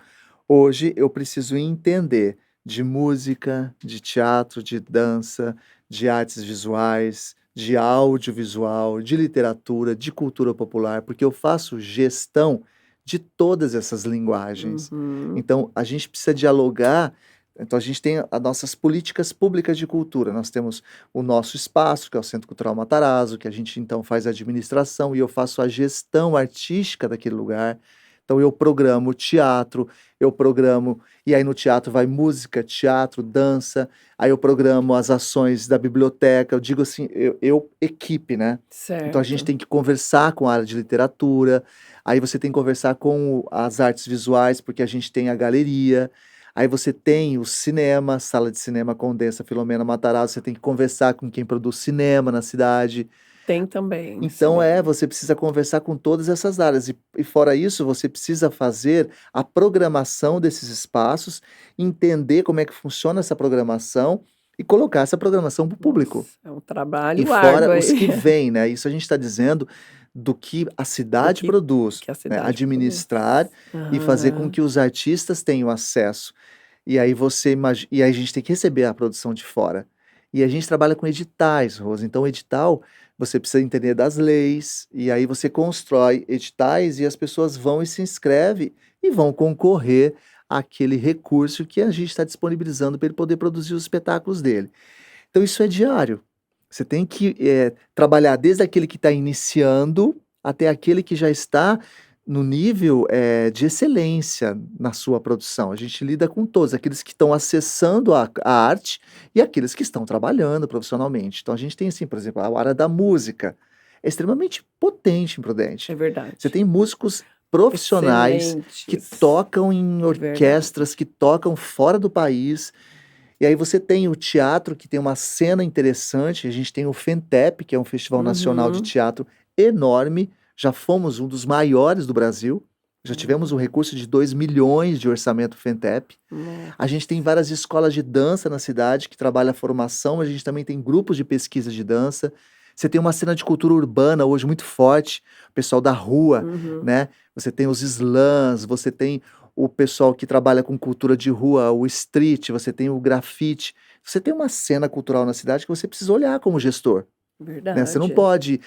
Speaker 2: hoje eu preciso entender de música, de teatro, de dança, de artes visuais, de audiovisual, de literatura, de cultura popular, porque eu faço gestão de todas essas linguagens.
Speaker 1: Uhum.
Speaker 2: Então, a gente precisa dialogar. Então, a gente tem as nossas políticas públicas de cultura. Nós temos o nosso espaço, que é o Centro Cultural Matarazzo, que a gente então faz a administração e eu faço a gestão artística daquele lugar. Então, eu programo teatro, eu programo, e aí no teatro vai música, teatro, dança, aí eu programo as ações da biblioteca, eu digo assim, equipe, né? Então a gente
Speaker 1: Certo.
Speaker 2: tem que conversar com a área de literatura, aí você tem que conversar com as artes visuais, porque a gente tem a galeria, aí você tem o cinema, sala de cinema Condensa Filomena Matarazzo, você tem que conversar com quem produz cinema na cidade.
Speaker 1: Tem também
Speaker 2: Então
Speaker 1: cinema.
Speaker 2: você precisa conversar com todas essas áreas e fora isso, você precisa fazer a programação desses espaços, entender como é que funciona essa programação e colocar essa programação para o público.
Speaker 1: Nossa, é um
Speaker 2: E
Speaker 1: trabalho árduo
Speaker 2: fora os
Speaker 1: aí.
Speaker 2: que vêm, né, isso a gente está dizendo do que a
Speaker 1: Do
Speaker 2: cidade
Speaker 1: do
Speaker 2: produz,
Speaker 1: que a
Speaker 2: né,
Speaker 1: cidade produz.
Speaker 2: administrar e fazer com
Speaker 1: Aham.
Speaker 2: que os artistas tenham acesso. E aí a gente tem que receber a produção de fora. E a gente trabalha com editais, Rosa, então edital, você precisa entender das leis, e aí você constrói editais e as pessoas vão e se inscrevem e vão concorrer àquele recurso que a gente está disponibilizando para ele poder produzir os espetáculos dele. Então isso é diário. Você tem que trabalhar desde aquele que está iniciando até aquele que já está no nível de excelência na sua produção. A gente lida com todos, aqueles que estão acessando a arte e aqueles que estão trabalhando profissionalmente. Então a gente tem assim, por exemplo, a área da música. É extremamente potente em Prudente.
Speaker 1: É verdade.
Speaker 2: Você tem músicos profissionais que
Speaker 1: Excelentes.
Speaker 2: tocam em
Speaker 1: Verdade.
Speaker 2: orquestras, que tocam fora do país. E aí você tem o teatro, que tem uma cena interessante. A gente tem o FENTEP, que é um festival nacional de
Speaker 1: Uhum.
Speaker 2: teatro enorme. Já fomos um dos maiores do Brasil. Já tivemos um recurso de 2 milhões de orçamento FENTEP.
Speaker 1: Nossa.
Speaker 2: A gente tem várias escolas de dança na cidade que trabalham a formação. A gente também tem grupos de pesquisa de dança. Você tem uma cena de cultura urbana hoje muito forte, o pessoal da rua,
Speaker 1: Uhum.
Speaker 2: né? Você tem os slams, você tem o pessoal que trabalha com cultura de rua, o street, você tem o grafite. Você tem uma cena cultural na cidade que você precisa olhar como gestor, né? Você não
Speaker 1: Verdade.
Speaker 2: pode,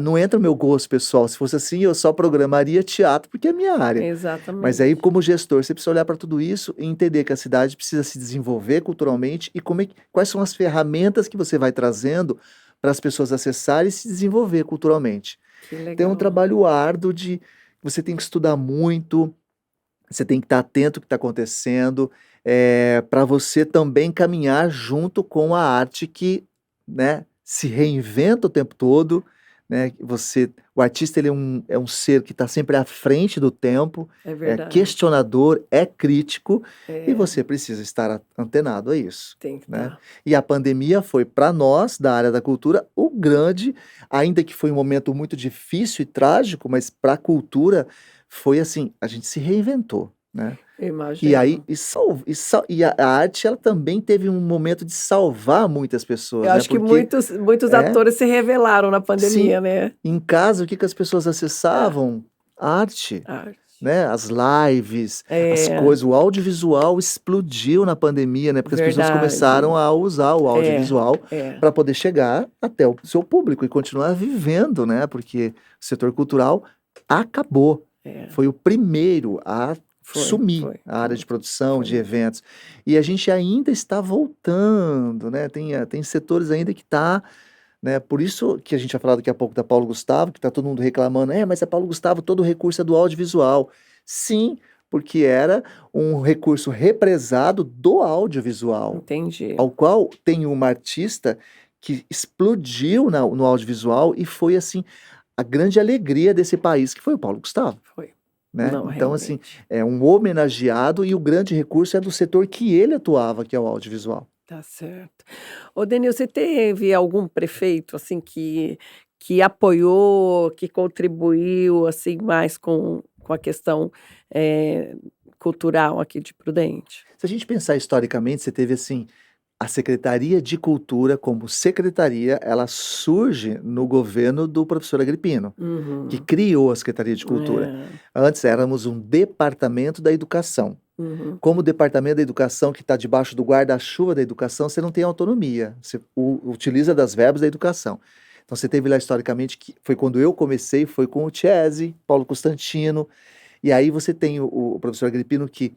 Speaker 2: não entra o meu gosto pessoal. Se fosse assim, eu só programaria teatro porque é minha área. Mas aí,
Speaker 1: Exatamente.
Speaker 2: como gestor, você precisa olhar para tudo isso e entender que a cidade precisa se desenvolver culturalmente e quais são as ferramentas que você vai trazendo para as pessoas acessarem e se desenvolver culturalmente.
Speaker 1: Que
Speaker 2: Tem um
Speaker 1: legal.
Speaker 2: trabalho árduo de você tem que estudar muito, você tem que estar atento ao que está acontecendo, para você também caminhar junto com a arte que, né, se reinventa o tempo todo, né? O artista ele é um ser que está sempre à frente do tempo,
Speaker 1: É
Speaker 2: é
Speaker 1: verdade.
Speaker 2: questionador, é crítico, e
Speaker 1: É,
Speaker 2: você precisa estar antenado a isso,
Speaker 1: tem que
Speaker 2: né?
Speaker 1: estar.
Speaker 2: E a pandemia foi para nós, da área da cultura, o grande, ainda que foi um momento muito difícil e trágico, mas para a cultura foi assim, a gente se reinventou, né?
Speaker 1: Eu
Speaker 2: E aí,
Speaker 1: imagino.
Speaker 2: a arte, ela também teve um momento de salvar muitas pessoas,
Speaker 1: Eu
Speaker 2: né?
Speaker 1: acho que
Speaker 2: Porque,
Speaker 1: muitos
Speaker 2: é,
Speaker 1: atores se revelaram na
Speaker 2: sim,
Speaker 1: pandemia, né?
Speaker 2: em casa, o que que as pessoas
Speaker 1: É,
Speaker 2: acessavam? Arte,
Speaker 1: arte.
Speaker 2: né? As lives, as
Speaker 1: É,
Speaker 2: coisas, o audiovisual explodiu na pandemia, né? Porque as pessoas
Speaker 1: verdade.
Speaker 2: começaram a usar o
Speaker 1: É,
Speaker 2: audiovisual
Speaker 1: é,
Speaker 2: para poder chegar até o seu público e continuar vivendo, né? Porque o setor cultural acabou.
Speaker 1: é.
Speaker 2: Foi o primeiro a
Speaker 1: Foi,
Speaker 2: sumir,
Speaker 1: foi,
Speaker 2: a área de
Speaker 1: foi,
Speaker 2: produção,
Speaker 1: foi
Speaker 2: de
Speaker 1: mesmo.
Speaker 2: eventos. E a gente ainda está voltando, né? Tem setores ainda que tá, né? Por isso que a gente vai falar daqui a pouco da Paulo Gustavo, que está todo mundo reclamando, mas a Paulo Gustavo, todo o recurso é do audiovisual. Sim, porque era um recurso represado do audiovisual,
Speaker 1: Entendi.
Speaker 2: ao qual tem uma artista que explodiu no audiovisual e foi assim a grande alegria desse país, que foi o Paulo Gustavo,
Speaker 1: Foi.
Speaker 2: né?
Speaker 1: Não,
Speaker 2: Então, assim,
Speaker 1: realmente.
Speaker 2: é um homenageado e o grande recurso é do setor que ele atuava, que é o audiovisual.
Speaker 1: Tá certo. Ô, Denil, você teve algum prefeito, assim, que apoiou, que contribuiu, assim, mais com a questão, eh, cultural aqui de Prudente?
Speaker 2: Se a gente pensar historicamente, você teve assim, a Secretaria de Cultura como secretaria, ela surge no governo do professor Agripino, que
Speaker 1: Uhum.
Speaker 2: criou a Secretaria de Cultura.
Speaker 1: É.
Speaker 2: Antes éramos um departamento da educação.
Speaker 1: Uhum.
Speaker 2: Como departamento da educação que está debaixo do guarda-chuva da educação, você não tem autonomia, você utiliza das verbas da educação. Então você teve lá historicamente, que foi quando eu comecei, foi com o Tiesi, Paulo Constantino, e aí você tem o professor Agripino que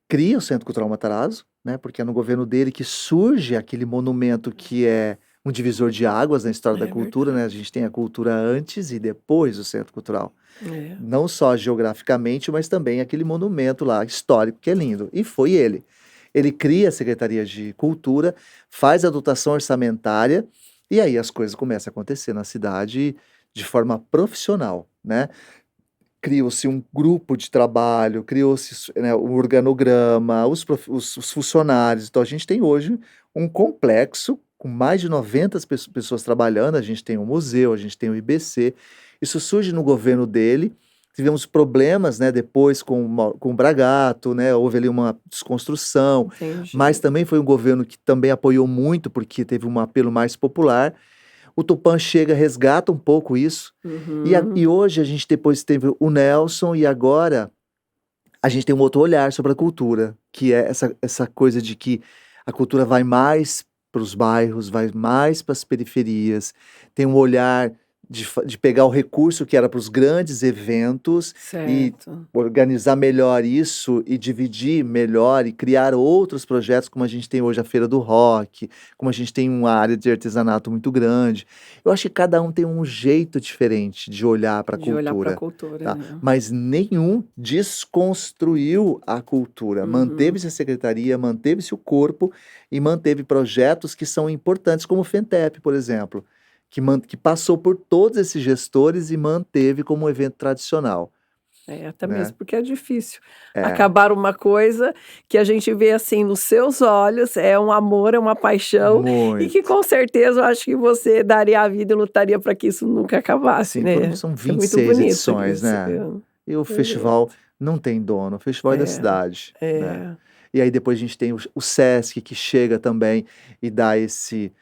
Speaker 2: cria o Centro Cultural Matarazzo, né, porque é no governo dele que surge aquele monumento que é um divisor de águas na história da
Speaker 1: É
Speaker 2: cultura, né? A
Speaker 1: verdade.
Speaker 2: gente tem a cultura antes e depois do Centro Cultural.
Speaker 1: É.
Speaker 2: Não só geograficamente, mas também aquele monumento lá histórico que é lindo. E foi ele. Ele cria a Secretaria de Cultura, faz a dotação orçamentária e aí as coisas começam a acontecer na cidade de forma profissional, né? Criou-se um grupo de trabalho, criou-se, né, um organograma, os funcionários. Então a gente tem hoje um complexo com mais de 90 pessoas trabalhando, a gente tem um museu, a gente tem o IBC. Isso surge no governo dele. Tivemos problemas, né, depois com o Bragato, né, houve ali uma desconstrução, mas
Speaker 1: Entendi.
Speaker 2: também foi um governo que também apoiou muito, porque teve um apelo mais popular. O Tupã chega, resgata um pouco isso. E
Speaker 1: Uhum.
Speaker 2: hoje a gente depois teve o Nelson e agora a gente tem um outro olhar sobre a cultura, que é essa coisa de que a cultura vai mais para os bairros, vai mais para as periferias, tem um olhar de pegar o recurso que era para os grandes eventos e
Speaker 1: Certo.
Speaker 2: organizar melhor isso e dividir melhor e criar outros projetos, como a gente tem hoje a Feira do Rock, como a gente tem uma área de artesanato muito grande. Eu acho que cada um tem um jeito diferente de olhar para a
Speaker 1: De olhar para a
Speaker 2: cultura,
Speaker 1: cultura,
Speaker 2: tá?
Speaker 1: né.
Speaker 2: Mas nenhum desconstruiu a cultura.
Speaker 1: Uhum.
Speaker 2: Manteve-se a secretaria, manteve-se o corpo e manteve projetos que são importantes, como o FENTEP, por exemplo, que passou por todos esses gestores e manteve como um evento tradicional,
Speaker 1: É, até
Speaker 2: né.
Speaker 1: mesmo porque é difícil
Speaker 2: É,
Speaker 1: acabar uma coisa que a gente vê, assim, nos seus olhos, é um amor, é uma paixão, e que
Speaker 2: muito.
Speaker 1: com certeza eu acho que você daria a vida e lutaria para que isso nunca acabasse,
Speaker 2: Sim,
Speaker 1: né.
Speaker 2: são
Speaker 1: É
Speaker 2: vinte e
Speaker 1: muito
Speaker 2: seis
Speaker 1: bonito
Speaker 2: edições,
Speaker 1: isso,
Speaker 2: né.
Speaker 1: viu.
Speaker 2: E o festival
Speaker 1: Bonito.
Speaker 2: não tem dono, o festival é da
Speaker 1: É,
Speaker 2: cidade, né.
Speaker 1: é,
Speaker 2: E aí depois a gente tem o Sesc que chega também e dá esse,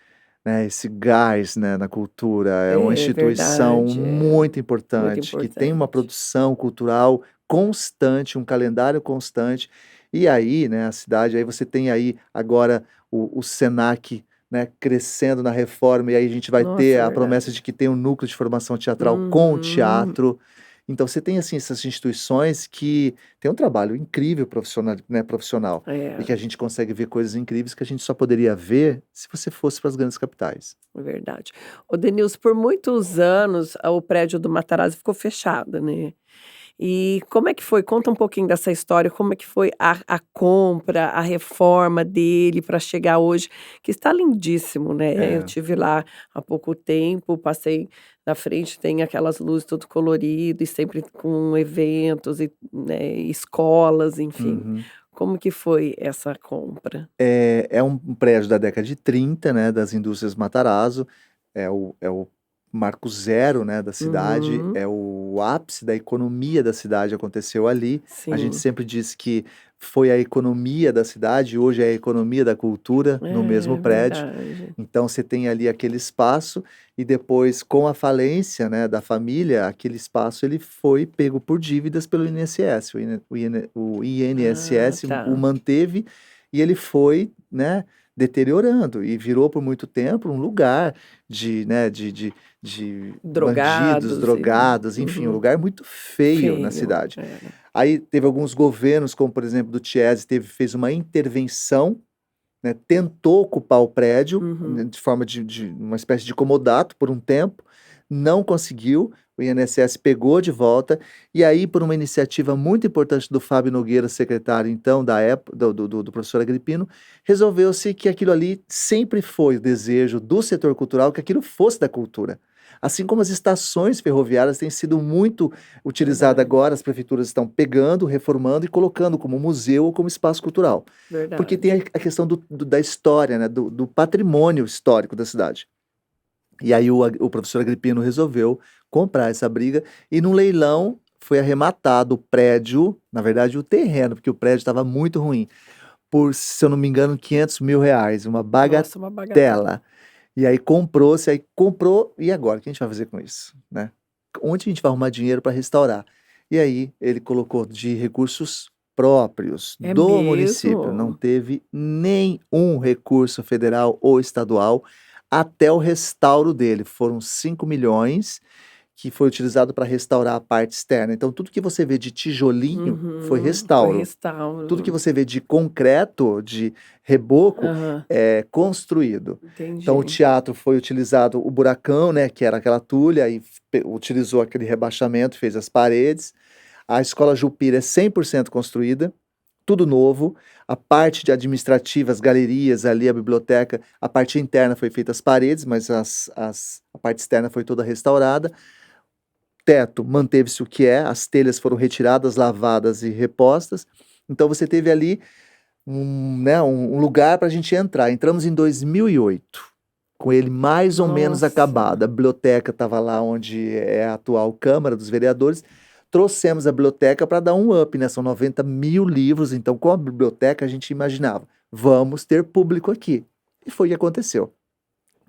Speaker 2: né, esse gás, né, na cultura. É uma
Speaker 1: é
Speaker 2: instituição
Speaker 1: verdade, é
Speaker 2: muito
Speaker 1: muito
Speaker 2: importante, que tem uma
Speaker 1: importante.
Speaker 2: produção cultural constante, um calendário constante. E aí, né, a cidade, aí você tem aí agora o Senac, né, crescendo na reforma, e aí a gente vai
Speaker 1: Nossa,
Speaker 2: ter
Speaker 1: é
Speaker 2: a promessa
Speaker 1: verdade.
Speaker 2: de que tem um núcleo de formação teatral com o
Speaker 1: Uhum.
Speaker 2: teatro. Então você tem, assim, essas instituições que têm um trabalho incrível profissional, e que
Speaker 1: É.
Speaker 2: a gente consegue ver coisas incríveis que a gente só poderia ver se você fosse para as grandes capitais.
Speaker 1: É verdade. Ô Denilson, por muitos anos, o prédio do Matarazzo ficou fechado, né. E como é que foi? Conta um pouquinho dessa história, como é que foi a compra, a reforma dele para chegar hoje, que está lindíssimo, né. Eu
Speaker 2: É.
Speaker 1: tive lá há pouco tempo, passei na frente, tem aquelas luzes tudo colorido e sempre com eventos e, né, escolas, enfim.
Speaker 2: Uhum.
Speaker 1: Como que foi essa compra?
Speaker 2: É um prédio da década de 30, né, das indústrias Matarazzo, é o marco zero, né, da cidade,
Speaker 1: Uhum.
Speaker 2: é o ápice da economia da cidade, aconteceu ali. A gente
Speaker 1: Sim.
Speaker 2: sempre diz que foi a economia da cidade, hoje é a economia da cultura no mesmo
Speaker 1: É
Speaker 2: prédio.
Speaker 1: verdade.
Speaker 2: Então você tem ali aquele espaço e depois com a falência, né, da família, aquele espaço ele foi pego por dívidas pelo INSS, o
Speaker 1: Ah,
Speaker 2: INSS o
Speaker 1: tá.
Speaker 2: manteve e ele foi, né, deteriorando e virou por muito tempo um lugar de, né, de bandidos,
Speaker 1: Drogados e
Speaker 2: drogados, enfim, um
Speaker 1: uhum.
Speaker 2: lugar muito feio na
Speaker 1: Feio,
Speaker 2: cidade.
Speaker 1: era.
Speaker 2: Aí teve alguns governos, como por exemplo do Chiesi, fez uma intervenção, né, tentou ocupar o prédio, né,
Speaker 1: Uhum.
Speaker 2: de forma de uma espécie de comodato por um tempo, não conseguiu, o INSS pegou de volta, e aí por uma iniciativa muito importante do Fábio Nogueira, secretário então da época do professor Agripino, resolveu-se que aquilo ali sempre foi o desejo do setor cultural, que aquilo fosse da cultura. Assim como as estações ferroviárias têm sido muito utilizadas
Speaker 1: Verdade,
Speaker 2: agora, as prefeituras estão pegando, reformando e colocando como museu ou como espaço cultural. Porque tem
Speaker 1: verdade.
Speaker 2: a questão da história, né, do patrimônio histórico da cidade. E aí o professor Agripino resolveu comprar essa briga e num leilão foi arrematado o prédio, na verdade o terreno, porque o prédio estava muito ruim, por, se eu não me engano, R$ 500.000, uma
Speaker 1: Nossa, uma bagatela.
Speaker 2: bagatela. E aí comprou-se, aí comprou, e agora? O que a gente vai fazer com isso, né? Onde a gente vai arrumar dinheiro para restaurar? E aí ele colocou de recursos próprios
Speaker 1: É
Speaker 2: do município, não
Speaker 1: mesmo?
Speaker 2: teve nenhum recurso federal ou estadual até o restauro dele. Foram 5 milhões que foi utilizado para restaurar a parte externa. Então tudo que você vê de tijolinho foi
Speaker 1: Foi
Speaker 2: restauro. Tudo que
Speaker 1: restauro.
Speaker 2: você vê de concreto, de reboco,
Speaker 1: Aham,
Speaker 2: é construído. Então o
Speaker 1: entendi.
Speaker 2: teatro foi utilizado o buracão, né, que era aquela tulha, e utilizou aquele rebaixamento, fez as paredes. A escola Jupira é 100% construída, tudo novo. A parte de administrativas, galerias ali, a biblioteca, a parte interna foi feita as paredes, mas a parte externa foi toda restaurada. Teto manteve-se o que é, as telhas foram retiradas, lavadas e repostas. Então você teve ali um lugar para a gente entrar. Entramos em 2008, com ele mais ou menos acabado.
Speaker 1: Nossa,
Speaker 2: A biblioteca estava lá onde é a atual Câmara dos Vereadores. Trouxemos a biblioteca para dar um up, né? São 90.000 livros, então com a biblioteca a gente imaginava, vamos ter público aqui. E foi o que aconteceu.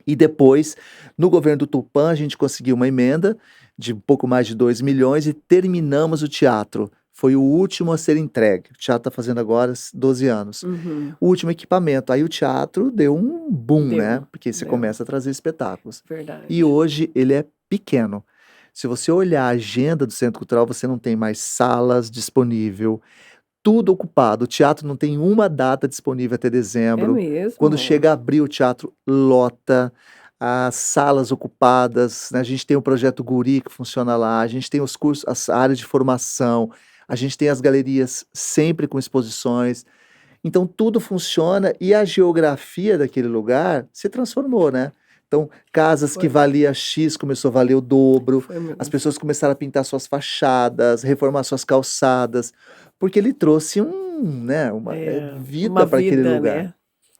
Speaker 2: E depois, no governo do Tupã, a gente conseguiu uma emenda de um pouco mais de 2 milhões e terminamos o teatro. Foi o último a ser entregue. O teatro está fazendo agora 12 anos.
Speaker 1: uhum.
Speaker 2: O último equipamento. Aí o teatro deu um boom, né?
Speaker 1: Deu,
Speaker 2: Porque você
Speaker 1: deu,
Speaker 2: começa a trazer espetáculos. E
Speaker 1: verdade.
Speaker 2: hoje ele é pequeno. Se você olhar a agenda do Centro Cultural, você não tem mais salas disponível, tudo ocupado. O teatro não tem uma data disponível até
Speaker 1: É
Speaker 2: dezembro. Quando
Speaker 1: mesmo?
Speaker 2: chega abril, o teatro lota, as salas ocupadas, né? A gente tem o projeto Guri que funciona lá, a gente tem os cursos, as áreas de formação, a gente tem as galerias sempre com exposições. Então tudo funciona e a geografia daquele lugar se transformou, né? Então, casas que
Speaker 1: Foi,
Speaker 2: valia X começou a valer o dobro,
Speaker 1: foi
Speaker 2: as
Speaker 1: mesmo.
Speaker 2: pessoas começaram a pintar suas fachadas, reformar suas calçadas, porque ele trouxe né, uma
Speaker 1: Uma
Speaker 2: vida para aquele
Speaker 1: vida,
Speaker 2: lugar,
Speaker 1: né?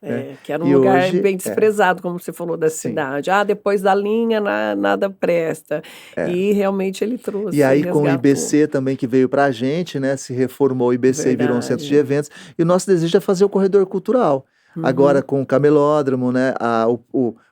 Speaker 2: né?
Speaker 1: Que era um
Speaker 2: E
Speaker 1: lugar
Speaker 2: hoje,
Speaker 1: bem desprezado, como você falou, da
Speaker 2: sim,
Speaker 1: cidade. Ah, depois da linha nada presta.
Speaker 2: é.
Speaker 1: E realmente ele
Speaker 2: E
Speaker 1: trouxe,
Speaker 2: aí com o
Speaker 1: resgatou.
Speaker 2: IBC também que veio para a gente, né, se reformou o IBC e virou um centro de
Speaker 1: Verdade.
Speaker 2: eventos, e o nosso desejo é fazer o corredor cultural. Agora
Speaker 1: Uhum.
Speaker 2: com o camelódromo, né,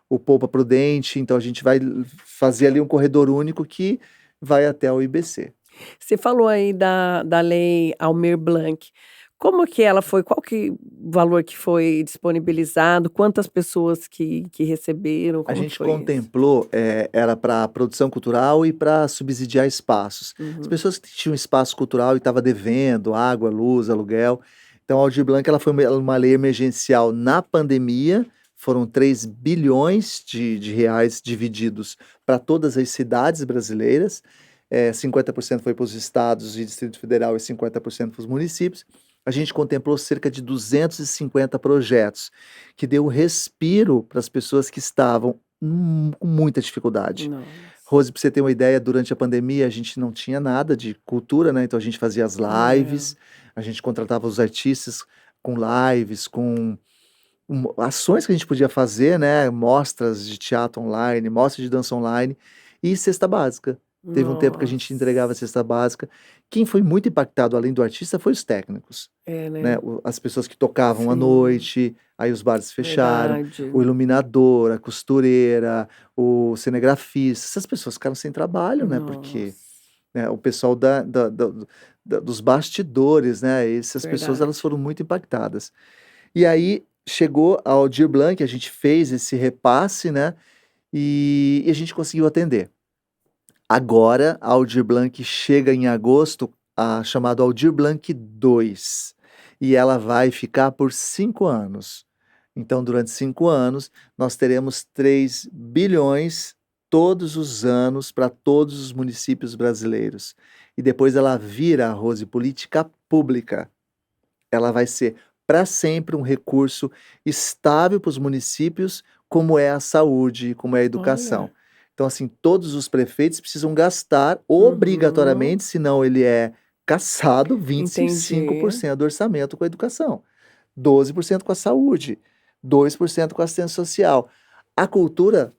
Speaker 2: o Poupa Prudente, então a gente vai fazer ali um corredor único que vai até o IBC.
Speaker 1: Você falou aí da lei Almir Blanc. Como que ela foi? Qual que o valor que foi disponibilizado? Quantas pessoas que receberam?
Speaker 2: A
Speaker 1: Como que
Speaker 2: gente
Speaker 1: foi isso?
Speaker 2: contemplou, era para produção cultural e para subsidiar espaços. As
Speaker 1: Uhum.
Speaker 2: pessoas que tinham espaço cultural e estavam devendo água, luz, aluguel. Então, a Aldir Blanc ela foi uma lei emergencial na pandemia, foram 3 bilhões de reais divididos para todas as cidades brasileiras, 50% foi para os estados e Distrito Federal e 50% para os municípios. A gente contemplou cerca de 250 projetos, que deu respiro para as pessoas que estavam com muita dificuldade.
Speaker 1: Nossa.
Speaker 2: Rose, para você ter uma ideia, durante a pandemia a gente não tinha nada de cultura, né? Então a gente fazia as
Speaker 1: É,
Speaker 2: lives, a gente contratava os artistas com lives, com ações que a gente podia fazer, né? Mostras de teatro online, mostras de dança online e cesta básica. Teve um tempo que a gente entregava
Speaker 1: nossa.
Speaker 2: cesta básica. Quem foi muito impactado, além do artista, foi os técnicos,
Speaker 1: É,
Speaker 2: né?
Speaker 1: né?
Speaker 2: As pessoas que tocavam à
Speaker 1: Sim,
Speaker 2: noite, aí os bares fecharam,
Speaker 1: verdade.
Speaker 2: o iluminador, a costureira, o cinegrafista, essas pessoas ficaram sem trabalho, né? Porque,
Speaker 1: Nossa,
Speaker 2: né, o pessoal dos bastidores, né? Essas pessoas elas
Speaker 1: verdade.
Speaker 2: foram muito impactadas. E aí chegou ao Aldir Blanc, a gente fez esse repasse, né? E a gente conseguiu atender. Agora, a Aldir Blanc chega em agosto, a chamado Aldir Blanc 2, e ela vai ficar por 5 anos. Então, durante 5 anos, nós teremos 3 bilhões todos os anos para todos os municípios brasileiros. E depois ela vira, a Rose, política pública. Ela vai ser para sempre um recurso estável para os municípios, como é a saúde, como é a educação.
Speaker 1: Olha.
Speaker 2: Então, assim, todos os prefeitos precisam gastar
Speaker 1: Uhum,
Speaker 2: obrigatoriamente, senão ele é cassado,
Speaker 1: entendi.
Speaker 2: 25% do orçamento com a educação, 12% com a saúde, 2% com a assistência social. A cultura,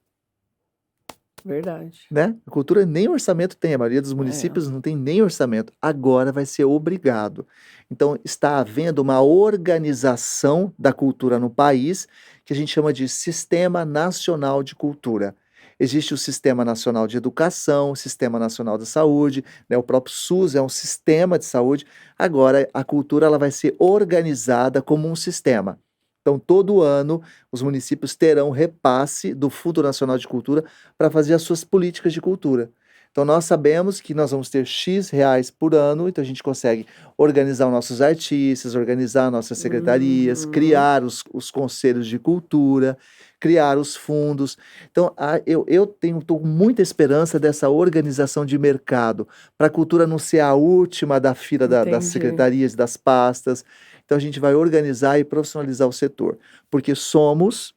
Speaker 1: Verdade.
Speaker 2: né? A cultura nem orçamento tem, a maioria dos
Speaker 1: É.
Speaker 2: municípios não tem nem orçamento. Agora vai ser obrigado. Então, está havendo uma organização da cultura no país que a gente chama de Sistema Nacional de Cultura. Existe o Sistema Nacional de Educação, o Sistema Nacional da Saúde, né? O próprio SUS é um sistema de saúde. Agora, a cultura ela vai ser organizada como um sistema. Então, todo ano, os municípios terão repasse do Fundo Nacional de Cultura para fazer as suas políticas de cultura. Então, nós sabemos que nós vamos ter X reais por ano, então a gente consegue organizar os nossos artistas, organizar nossas secretarias,
Speaker 1: Uhum.
Speaker 2: criar os conselhos de cultura, criar os fundos. Então, eu tô com muita esperança dessa organização de mercado, para a cultura não ser a última da fila das
Speaker 1: Entendi.
Speaker 2: secretarias e das pastas. Então, a gente vai organizar e profissionalizar o setor, porque somos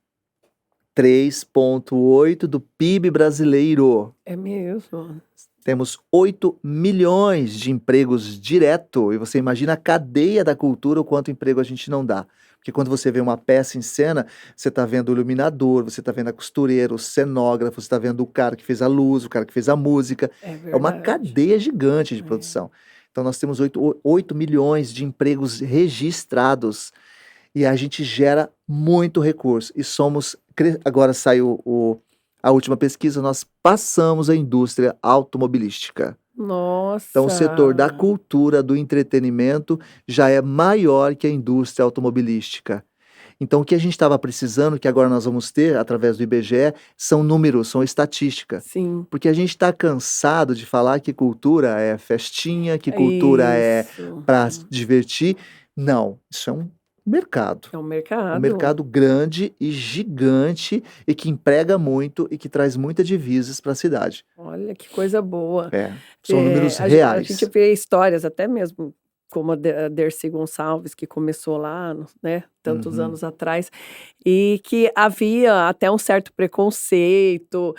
Speaker 2: 3,8 do PIB brasileiro.
Speaker 1: É mesmo?
Speaker 2: Temos 8 milhões de empregos direto, e você imagina a cadeia da cultura, o quanto emprego a gente não dá. Porque quando você vê uma peça em cena, você está vendo o iluminador, você está vendo a costureira, o cenógrafo, você está vendo o cara que fez a luz, o cara que fez a música.
Speaker 1: É
Speaker 2: É uma
Speaker 1: verdade.
Speaker 2: cadeia gigante de
Speaker 1: É.
Speaker 2: produção. Então nós temos 8 milhões de empregos registrados e a gente gera muito recurso. E agora saiu a última pesquisa, nós passamos a indústria automobilística. Então, o setor da
Speaker 1: Nossa,
Speaker 2: cultura, do entretenimento, já é maior que a indústria automobilística. Então, o que a gente estava precisando, que agora nós vamos ter através do IBGE, são números, são estatística.
Speaker 1: Sim.
Speaker 2: Porque a gente está cansado de falar que cultura é festinha, que cultura é
Speaker 1: Isso.
Speaker 2: para se divertir. Não, isso é um mercado.
Speaker 1: É um
Speaker 2: Um
Speaker 1: mercado.
Speaker 2: mercado grande e gigante e que emprega muito e que traz muitas divisas para a cidade.
Speaker 1: Olha que coisa boa.
Speaker 2: São números
Speaker 1: A gente
Speaker 2: reais.
Speaker 1: vê histórias até mesmo como a Dercy Gonçalves, que começou lá, né, tantos
Speaker 2: Uhum.
Speaker 1: anos atrás, e que havia até um certo preconceito,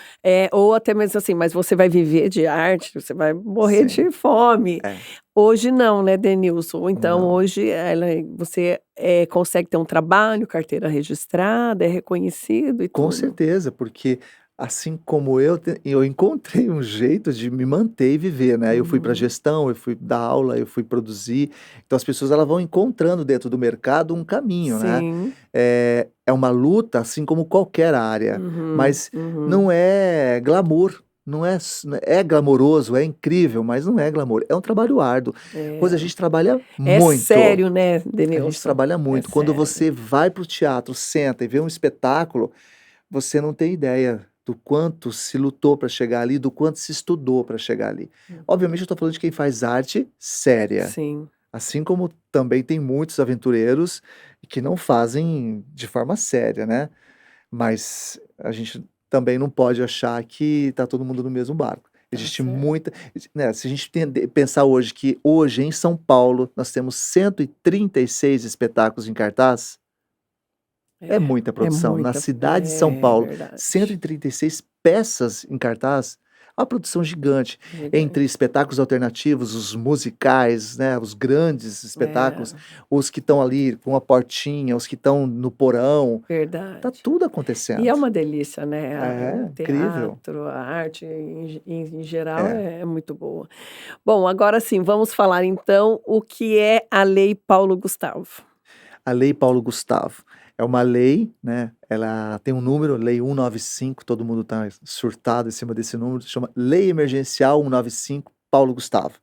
Speaker 1: ou até mesmo assim, mas você vai viver de arte, você vai morrer
Speaker 2: Sim.
Speaker 1: de fome.
Speaker 2: É.
Speaker 1: Hoje não, né, Denilson? Então
Speaker 2: Não.
Speaker 1: hoje você consegue ter um trabalho, carteira registrada, é reconhecido e
Speaker 2: Com
Speaker 1: tudo.
Speaker 2: certeza, porque assim como eu encontrei um jeito de me manter e viver, né? Eu fui para
Speaker 1: Uhum.
Speaker 2: gestão, eu fui dar aula, eu fui produzir. Então as pessoas elas vão encontrando dentro do mercado um caminho, né?
Speaker 1: Sim.
Speaker 2: É uma luta, assim como qualquer área,
Speaker 1: Uhum,
Speaker 2: mas
Speaker 1: uhum.
Speaker 2: não é glamour. Não é, é glamouroso, é incrível, mas não é glamour. É um trabalho árduo. Pois a gente trabalha
Speaker 1: É
Speaker 2: muito.
Speaker 1: sério, né,
Speaker 2: A gente
Speaker 1: Denilson?
Speaker 2: trabalha muito. Quando
Speaker 1: sério.
Speaker 2: você vai para o teatro, senta e vê um espetáculo, você não tem ideia do quanto se lutou para chegar ali, do quanto se estudou para chegar ali. Obviamente eu estou falando de quem faz arte séria,
Speaker 1: Sim.
Speaker 2: assim como também tem muitos aventureiros que não fazem de forma séria, né? Mas a gente também não pode achar que está todo mundo no mesmo barco. Existe
Speaker 1: certo.
Speaker 2: muita, né, se a gente pensar hoje que hoje em São Paulo nós temos 136 espetáculos em cartaz, é muita produção. Na cidade de São Paulo,
Speaker 1: verdade.
Speaker 2: 136 peças em cartaz, uma produção gigante. Entre espetáculos alternativos, os musicais, né, os grandes espetáculos, os que estão ali com a portinha, os que estão no porão,
Speaker 1: Verdade.
Speaker 2: tá tudo
Speaker 1: E
Speaker 2: acontecendo.
Speaker 1: é uma delícia, né?
Speaker 2: É,
Speaker 1: O
Speaker 2: incrível.
Speaker 1: teatro, a arte em geral é muito boa. Bom, agora sim, vamos falar então o que é a Lei Paulo Gustavo.
Speaker 2: A Lei Paulo Gustavo é uma lei, né? Ela tem um número, Lei 195, todo mundo está surtado em cima desse número, chama Lei Emergencial 195 Paulo Gustavo.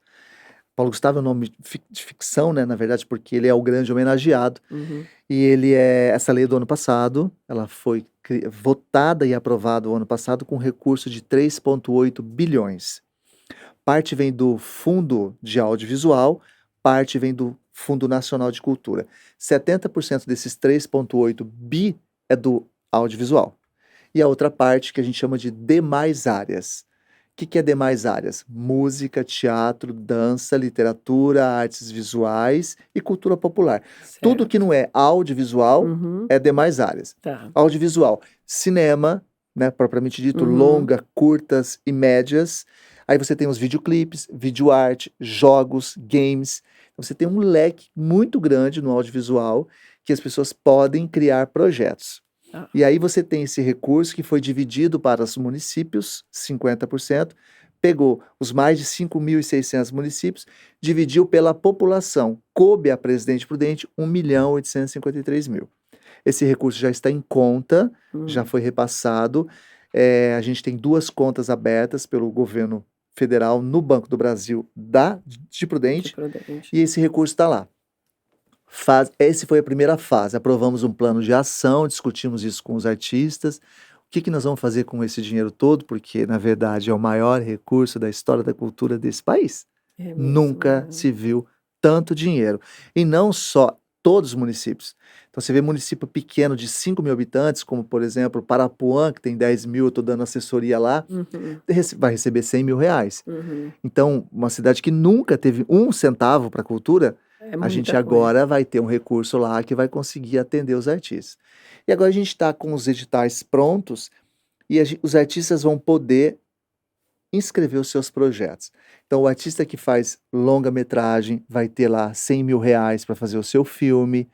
Speaker 2: Paulo Gustavo é um nome de ficção, né? Na verdade, porque ele é o grande homenageado. E essa lei do ano passado, ela foi votada e aprovada o ano passado com recurso de 3,8 bilhões. Parte vem do Fundo de Audiovisual, parte vem do Fundo Nacional de Cultura. 70% desses 3,8 bi é do audiovisual. E a outra parte que a gente chama de demais áreas. O que é demais áreas? Música, teatro, dança, literatura, artes visuais e cultura popular. Tudo que não é audiovisual é demais áreas.
Speaker 1: Tá.
Speaker 2: Audiovisual, cinema, né, propriamente dito, longa, curtas e médias. Aí você tem os videoclipes, videoarte, jogos, games. Então você tem um leque muito grande no audiovisual que as pessoas podem criar projetos. E aí você tem esse recurso que foi dividido para os municípios, 50%, pegou os mais de 5.600 municípios, dividiu pela população, coube a Presidente Prudente 1.853.000. Esse recurso já está em conta, já foi repassado, a gente tem 2 contas abertas pelo governo federal no Banco do Brasil de Prudente, e esse recurso está lá. Essa foi a primeira fase, aprovamos um plano de ação, discutimos isso com os artistas, o que nós vamos fazer com esse dinheiro todo, porque na verdade é o maior recurso da história da cultura desse país. Nunca se viu tanto dinheiro, e não só todos os municípios. Então você vê município pequeno de 5.000 habitantes, como por exemplo Parapuã, que tem 10.000, eu estou dando assessoria lá, vai receber 100 mil reais. Então uma cidade que nunca teve 1 centavo para cultura, a gente agora vai ter um recurso lá que vai conseguir atender os artistas. E agora a gente está com os editais prontos e os artistas vão poder inscrever os seus projetos. Então o artista que faz longa-metragem vai ter lá 100 mil reais para fazer o seu filme.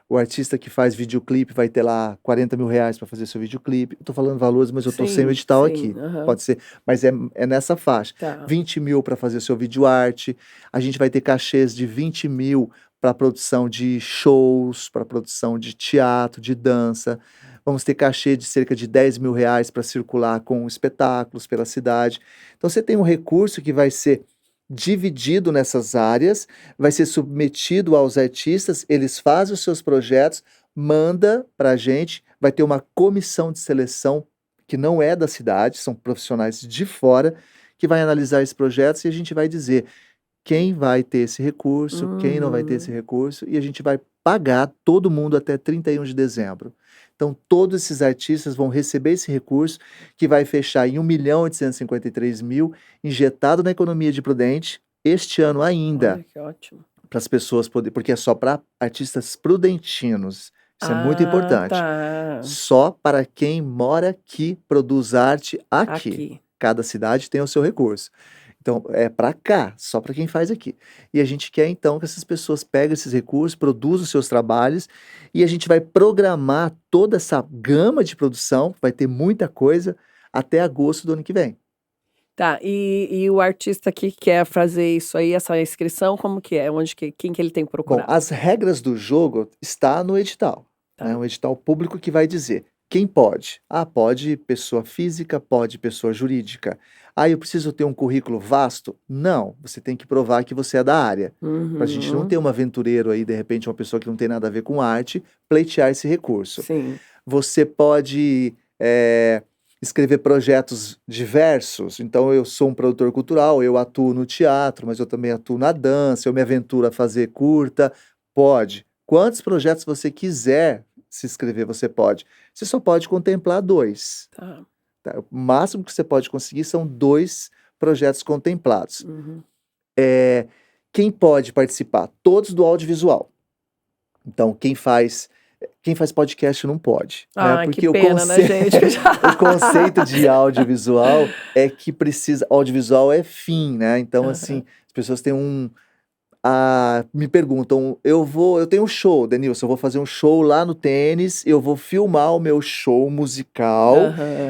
Speaker 2: O artista que faz videoclipe vai ter lá 40 mil reais para fazer o seu videoclipe. Eu estou falando valores, mas eu estou sem o edital aqui. Pode ser, mas é nessa faixa. 20 mil para fazer o seu videoarte. A gente vai ter cachês de 20 mil para produção de shows, para produção de teatro, de dança. Vamos ter cachê de cerca de 10 mil reais para circular com espetáculos pela cidade. Então você tem um recurso que vai ser dividido nessas áreas, vai ser submetido aos artistas, eles fazem os seus projetos, manda para a gente, vai ter uma comissão de seleção que não é da cidade, são profissionais de fora, que vai analisar esses projetos e a gente vai dizer quem vai ter esse recurso, quem não vai ter esse recurso, e a gente vai pagar todo mundo até 31 de dezembro. Então, todos esses artistas vão receber esse recurso, que vai fechar em 1.853.000, injetado na economia de Prudente, este ano ainda,
Speaker 1: Olha que ótimo.
Speaker 2: para as pessoas poderem, porque é só para artistas prudentinos. Isso é muito importante.
Speaker 1: Tá.
Speaker 2: Só para quem mora aqui, produz arte aqui.
Speaker 1: Aqui.
Speaker 2: Cada cidade tem o seu recurso. Então, é para cá, só para quem faz aqui. E a gente quer, então, que essas pessoas peguem esses recursos, produzam os seus trabalhos, e a gente vai programar toda essa gama de produção, vai ter muita coisa, até agosto do ano que vem.
Speaker 1: Tá, e o artista que quer fazer isso aí, essa inscrição, como que é? Quem que ele tem que
Speaker 2: Bom,
Speaker 1: procurar?
Speaker 2: as regras do jogo está no edital.
Speaker 1: Tá.
Speaker 2: É um edital público que vai dizer quem pode. Ah, pode pessoa física, pode pessoa jurídica. Ah, eu preciso ter um currículo vasto? Não, você tem que provar que você é da área. Para a gente não ter um aventureiro aí, de repente, uma pessoa que não tem nada a ver com arte, pleitear esse recurso.
Speaker 1: Sim.
Speaker 2: Você pode escrever projetos diversos. Então, eu sou um produtor cultural, eu atuo no teatro, mas eu também atuo na dança, eu me aventuro a fazer curta. Pode. Quantos projetos você quiser se inscrever, você pode. Você só pode contemplar 2.
Speaker 1: Tá.
Speaker 2: Tá? O máximo que você pode conseguir são 2 projetos contemplados. Quem pode participar? Todos do audiovisual. Então, quem faz podcast não pode, né?
Speaker 1: Ah,
Speaker 2: Porque
Speaker 1: que pena, né, gente?
Speaker 2: o conceito de audiovisual é que precisa. Audiovisual é fim, né? Então, assim, as pessoas têm me perguntam, eu tenho um show, Denilson, eu vou fazer um show lá no tênis, eu vou filmar o meu show musical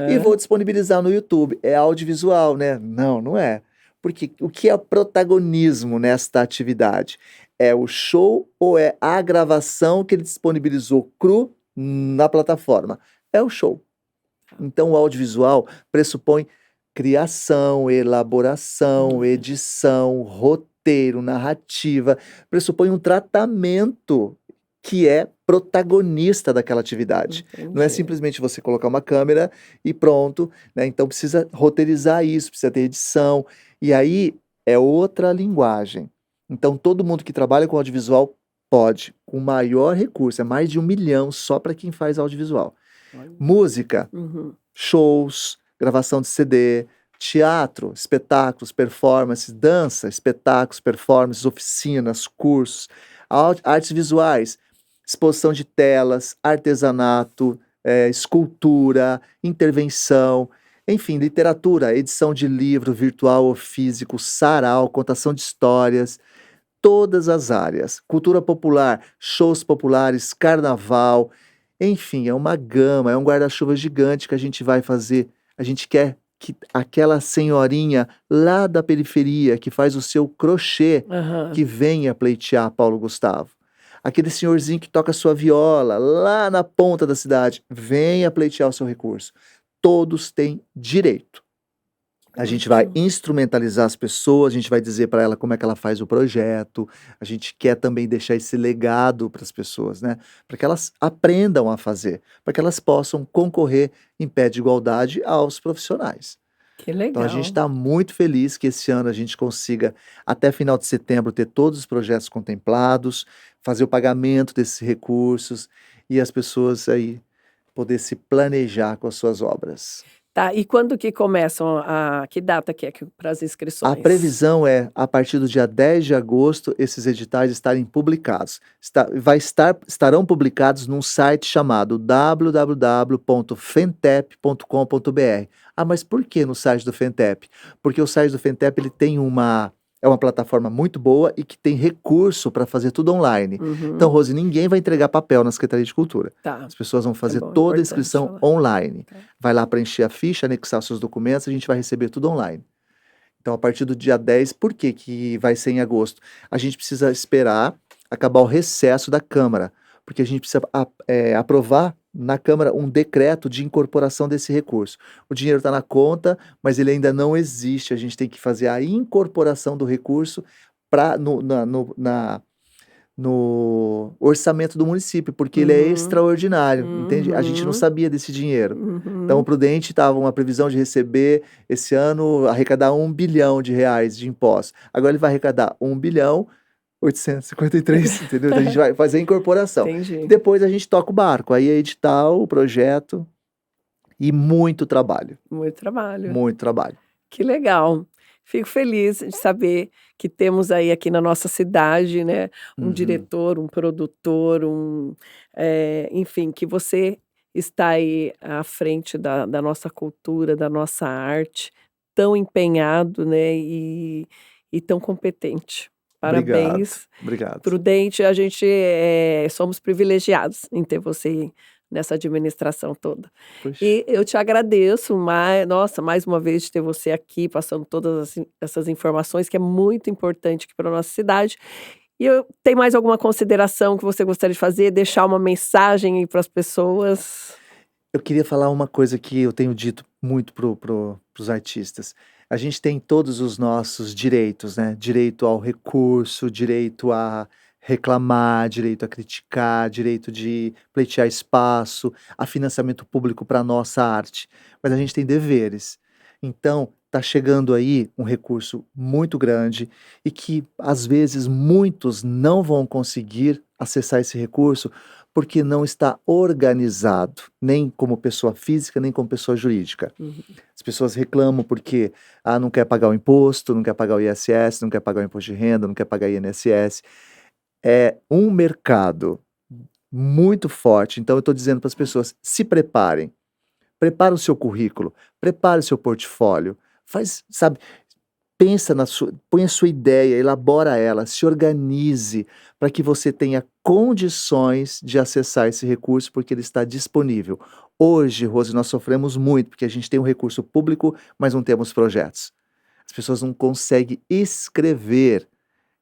Speaker 2: e vou disponibilizar no YouTube. É audiovisual, né? Não, não é. Porque o que é protagonismo nesta atividade? É o show ou é a gravação que ele disponibilizou cru na plataforma? É o show. Então, o audiovisual pressupõe criação, elaboração, edição, roteiro, narrativa, pressupõe um tratamento que é protagonista daquela atividade. Não é simplesmente você colocar uma câmera e pronto, né? Então precisa roteirizar isso, precisa ter edição, e aí é outra linguagem. Então todo mundo que trabalha com audiovisual pode, com maior recurso, é mais de 1 milhão só para quem faz audiovisual. Música, shows, gravação de CD, teatro, espetáculos, performances, dança, espetáculos, performances, oficinas, cursos, artes visuais, exposição de telas, artesanato, escultura, intervenção, enfim, literatura, edição de livro virtual ou físico, sarau, contação de histórias, todas as áreas, cultura popular, shows populares, carnaval, enfim, é uma gama, é um guarda-chuva gigante que a gente vai fazer. A gente quer que aquela senhorinha lá da periferia que faz o seu crochê, que venha pleitear Paulo Gustavo. Aquele senhorzinho que toca sua viola lá na ponta da cidade, venha pleitear o seu recurso. Todos têm direito. A gente vai instrumentalizar as pessoas, a gente vai dizer para ela como é que ela faz o projeto, a gente quer também deixar esse legado para as pessoas, né? Para que elas aprendam a fazer, para que elas possam concorrer em pé de igualdade aos profissionais.
Speaker 1: Que
Speaker 2: Então a gente
Speaker 1: legal.
Speaker 2: está muito feliz que esse ano a gente consiga, até final de setembro, ter todos os projetos contemplados, fazer o pagamento desses recursos e as pessoas aí poder se planejar com as suas obras.
Speaker 1: Tá, e quando que começam que data que é para as
Speaker 2: A
Speaker 1: inscrições?
Speaker 2: previsão é, a partir do dia 10 de agosto, esses editais estarem publicados. Estarão publicados num site chamado www.fentep.com.br. Ah, mas por que no site do Fentep? Porque o site do Fentep ele tem uma plataforma muito boa e que tem recurso para fazer tudo online. Então, Rose, ninguém vai entregar papel na Secretaria de Cultura.
Speaker 1: Tá.
Speaker 2: As pessoas vão fazer
Speaker 1: bom,
Speaker 2: toda a
Speaker 1: importante
Speaker 2: inscrição
Speaker 1: falar.
Speaker 2: online.
Speaker 1: Tá.
Speaker 2: Vai lá preencher a ficha, anexar os seus documentos, a gente vai receber tudo online. Então, a partir do dia 10, por que que vai ser em agosto? A gente precisa esperar acabar o recesso da Câmara, porque a gente precisa aprovar na Câmara um decreto de incorporação desse recurso. O dinheiro está na conta, mas ele ainda não existe. A gente tem que fazer a incorporação do recurso no orçamento do município, porque ele é
Speaker 1: Uhum.
Speaker 2: extraordinário, entende? A gente não
Speaker 1: Uhum.
Speaker 2: sabia desse dinheiro. Então, o
Speaker 1: Uhum.
Speaker 2: Prudente estava uma previsão de receber esse ano, arrecadar R$ 1 bilhão de impostos. Agora ele vai arrecadar 1 bilhão 853, entendeu? Então a gente vai fazer a incorporação.
Speaker 1: Entendi.
Speaker 2: Depois a gente toca o barco, aí é edital, o projeto e muito trabalho,
Speaker 1: Muito trabalho.
Speaker 2: muito trabalho.
Speaker 1: Que legal. Fico feliz de saber que temos aí aqui na nossa cidade, né, um
Speaker 2: Uhum.
Speaker 1: diretor, um produtor, enfim, que você está aí à frente da nossa cultura, da nossa arte, tão empenhado, né, e tão competente.
Speaker 2: Obrigado,
Speaker 1: Parabéns.
Speaker 2: obrigado.
Speaker 1: Prudente, a gente, somos privilegiados em ter você nessa administração toda.
Speaker 2: Poxa,
Speaker 1: E eu te agradeço, nossa, mais uma vez de ter você aqui, passando todas essas informações, que é muito importante aqui para nossa cidade. E tem mais alguma consideração que você gostaria de fazer, deixar uma mensagem aí para as pessoas?
Speaker 2: eu queria falar uma coisa que eu tenho dito muito pros artistas. A gente tem todos os nossos direitos, né? Direito ao recurso, direito a reclamar, direito a criticar, direito de pleitear espaço, a financiamento público para nossa arte. Mas a gente tem deveres. Então, tá chegando aí um recurso muito grande e que às vezes muitos não vão conseguir acessar esse recurso porque não está organizado, nem como pessoa física, nem como pessoa jurídica.
Speaker 1: Uhum.
Speaker 2: As pessoas reclamam porque não quer pagar o imposto, não quer pagar o ISS, não quer pagar o imposto de renda, não quer pagar INSS. É um mercado muito forte, então eu estou dizendo para as pessoas, se preparem. Prepara o seu currículo, prepare o seu portfólio, sabe, põe a sua ideia, elabora ela, se organize para que você tenha condições de acessar esse recurso, porque ele está disponível. Hoje, Rose, nós sofremos muito, porque a gente tem um recurso público, mas não temos projetos. As pessoas não conseguem escrever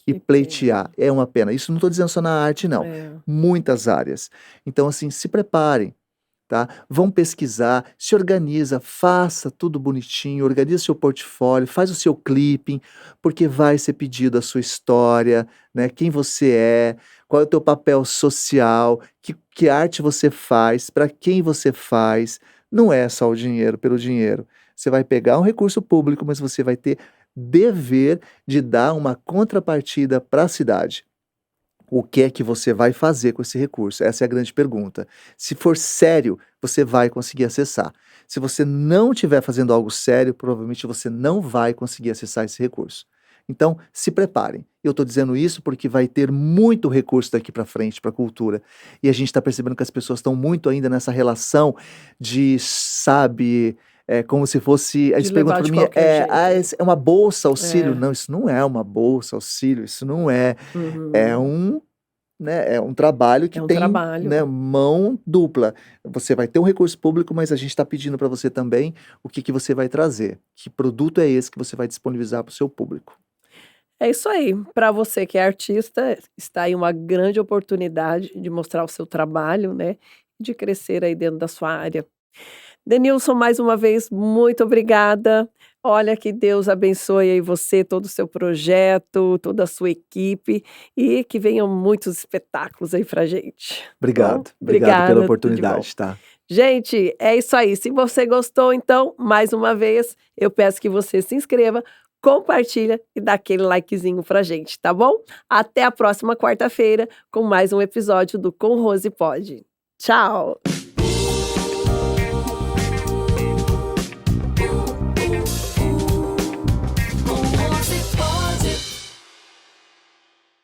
Speaker 2: e
Speaker 1: Que pena.
Speaker 2: pleitear. É uma pena. Isso não estou dizendo só na arte, não.
Speaker 1: É.
Speaker 2: Muitas áreas. Então, assim, se preparem. Tá? Vão pesquisar, se organiza, faça tudo bonitinho, organiza seu portfólio, faz o seu clipping, porque vai ser pedido a sua história, né? Quem você é, qual é o teu papel social, que arte você faz, para quem você faz. Não é só o dinheiro pelo dinheiro. Você vai pegar um recurso público, mas você vai ter dever de dar uma contrapartida para a cidade. O que é que você vai fazer com esse recurso? Essa é a grande pergunta. Se for sério, você vai conseguir acessar. Se você não estiver fazendo algo sério, provavelmente você não vai conseguir acessar esse recurso. Então, se preparem. Eu estou dizendo isso porque vai ter muito recurso daqui para frente para a cultura. E a gente está percebendo que as pessoas estão muito ainda nessa relação de, sabe, como se fosse. A
Speaker 1: De
Speaker 2: gente pergunta
Speaker 1: levar
Speaker 2: para
Speaker 1: de
Speaker 2: mim,
Speaker 1: qualquer jeito.
Speaker 2: é uma bolsa auxílio?
Speaker 1: É.
Speaker 2: Não, isso não é uma bolsa auxílio, isso não é. É
Speaker 1: Uhum.
Speaker 2: um né, é um trabalho que
Speaker 1: É um
Speaker 2: tem, né,
Speaker 1: trabalho.
Speaker 2: mão dupla. Você vai ter um recurso público, mas a gente está pedindo para você também o que você vai trazer. Que produto é esse que você vai disponibilizar para o seu público?
Speaker 1: É isso aí. Para você que é artista, está aí uma grande oportunidade de mostrar o seu trabalho, né, de crescer aí dentro da sua área. Denilson, mais uma vez, muito obrigada. Olha, que Deus abençoe aí você, todo o seu projeto, toda a sua equipe e que venham muitos espetáculos aí pra gente. Tá bom?
Speaker 2: Obrigado pela
Speaker 1: Obrigada, tudo de bom.
Speaker 2: oportunidade, tá?
Speaker 1: Gente, é isso aí. Se você gostou, então, mais uma vez, eu peço que você se inscreva, compartilha e dá aquele likezinho pra gente, tá bom? Até a próxima quarta-feira com mais um episódio do Com Rose Pode. Tchau!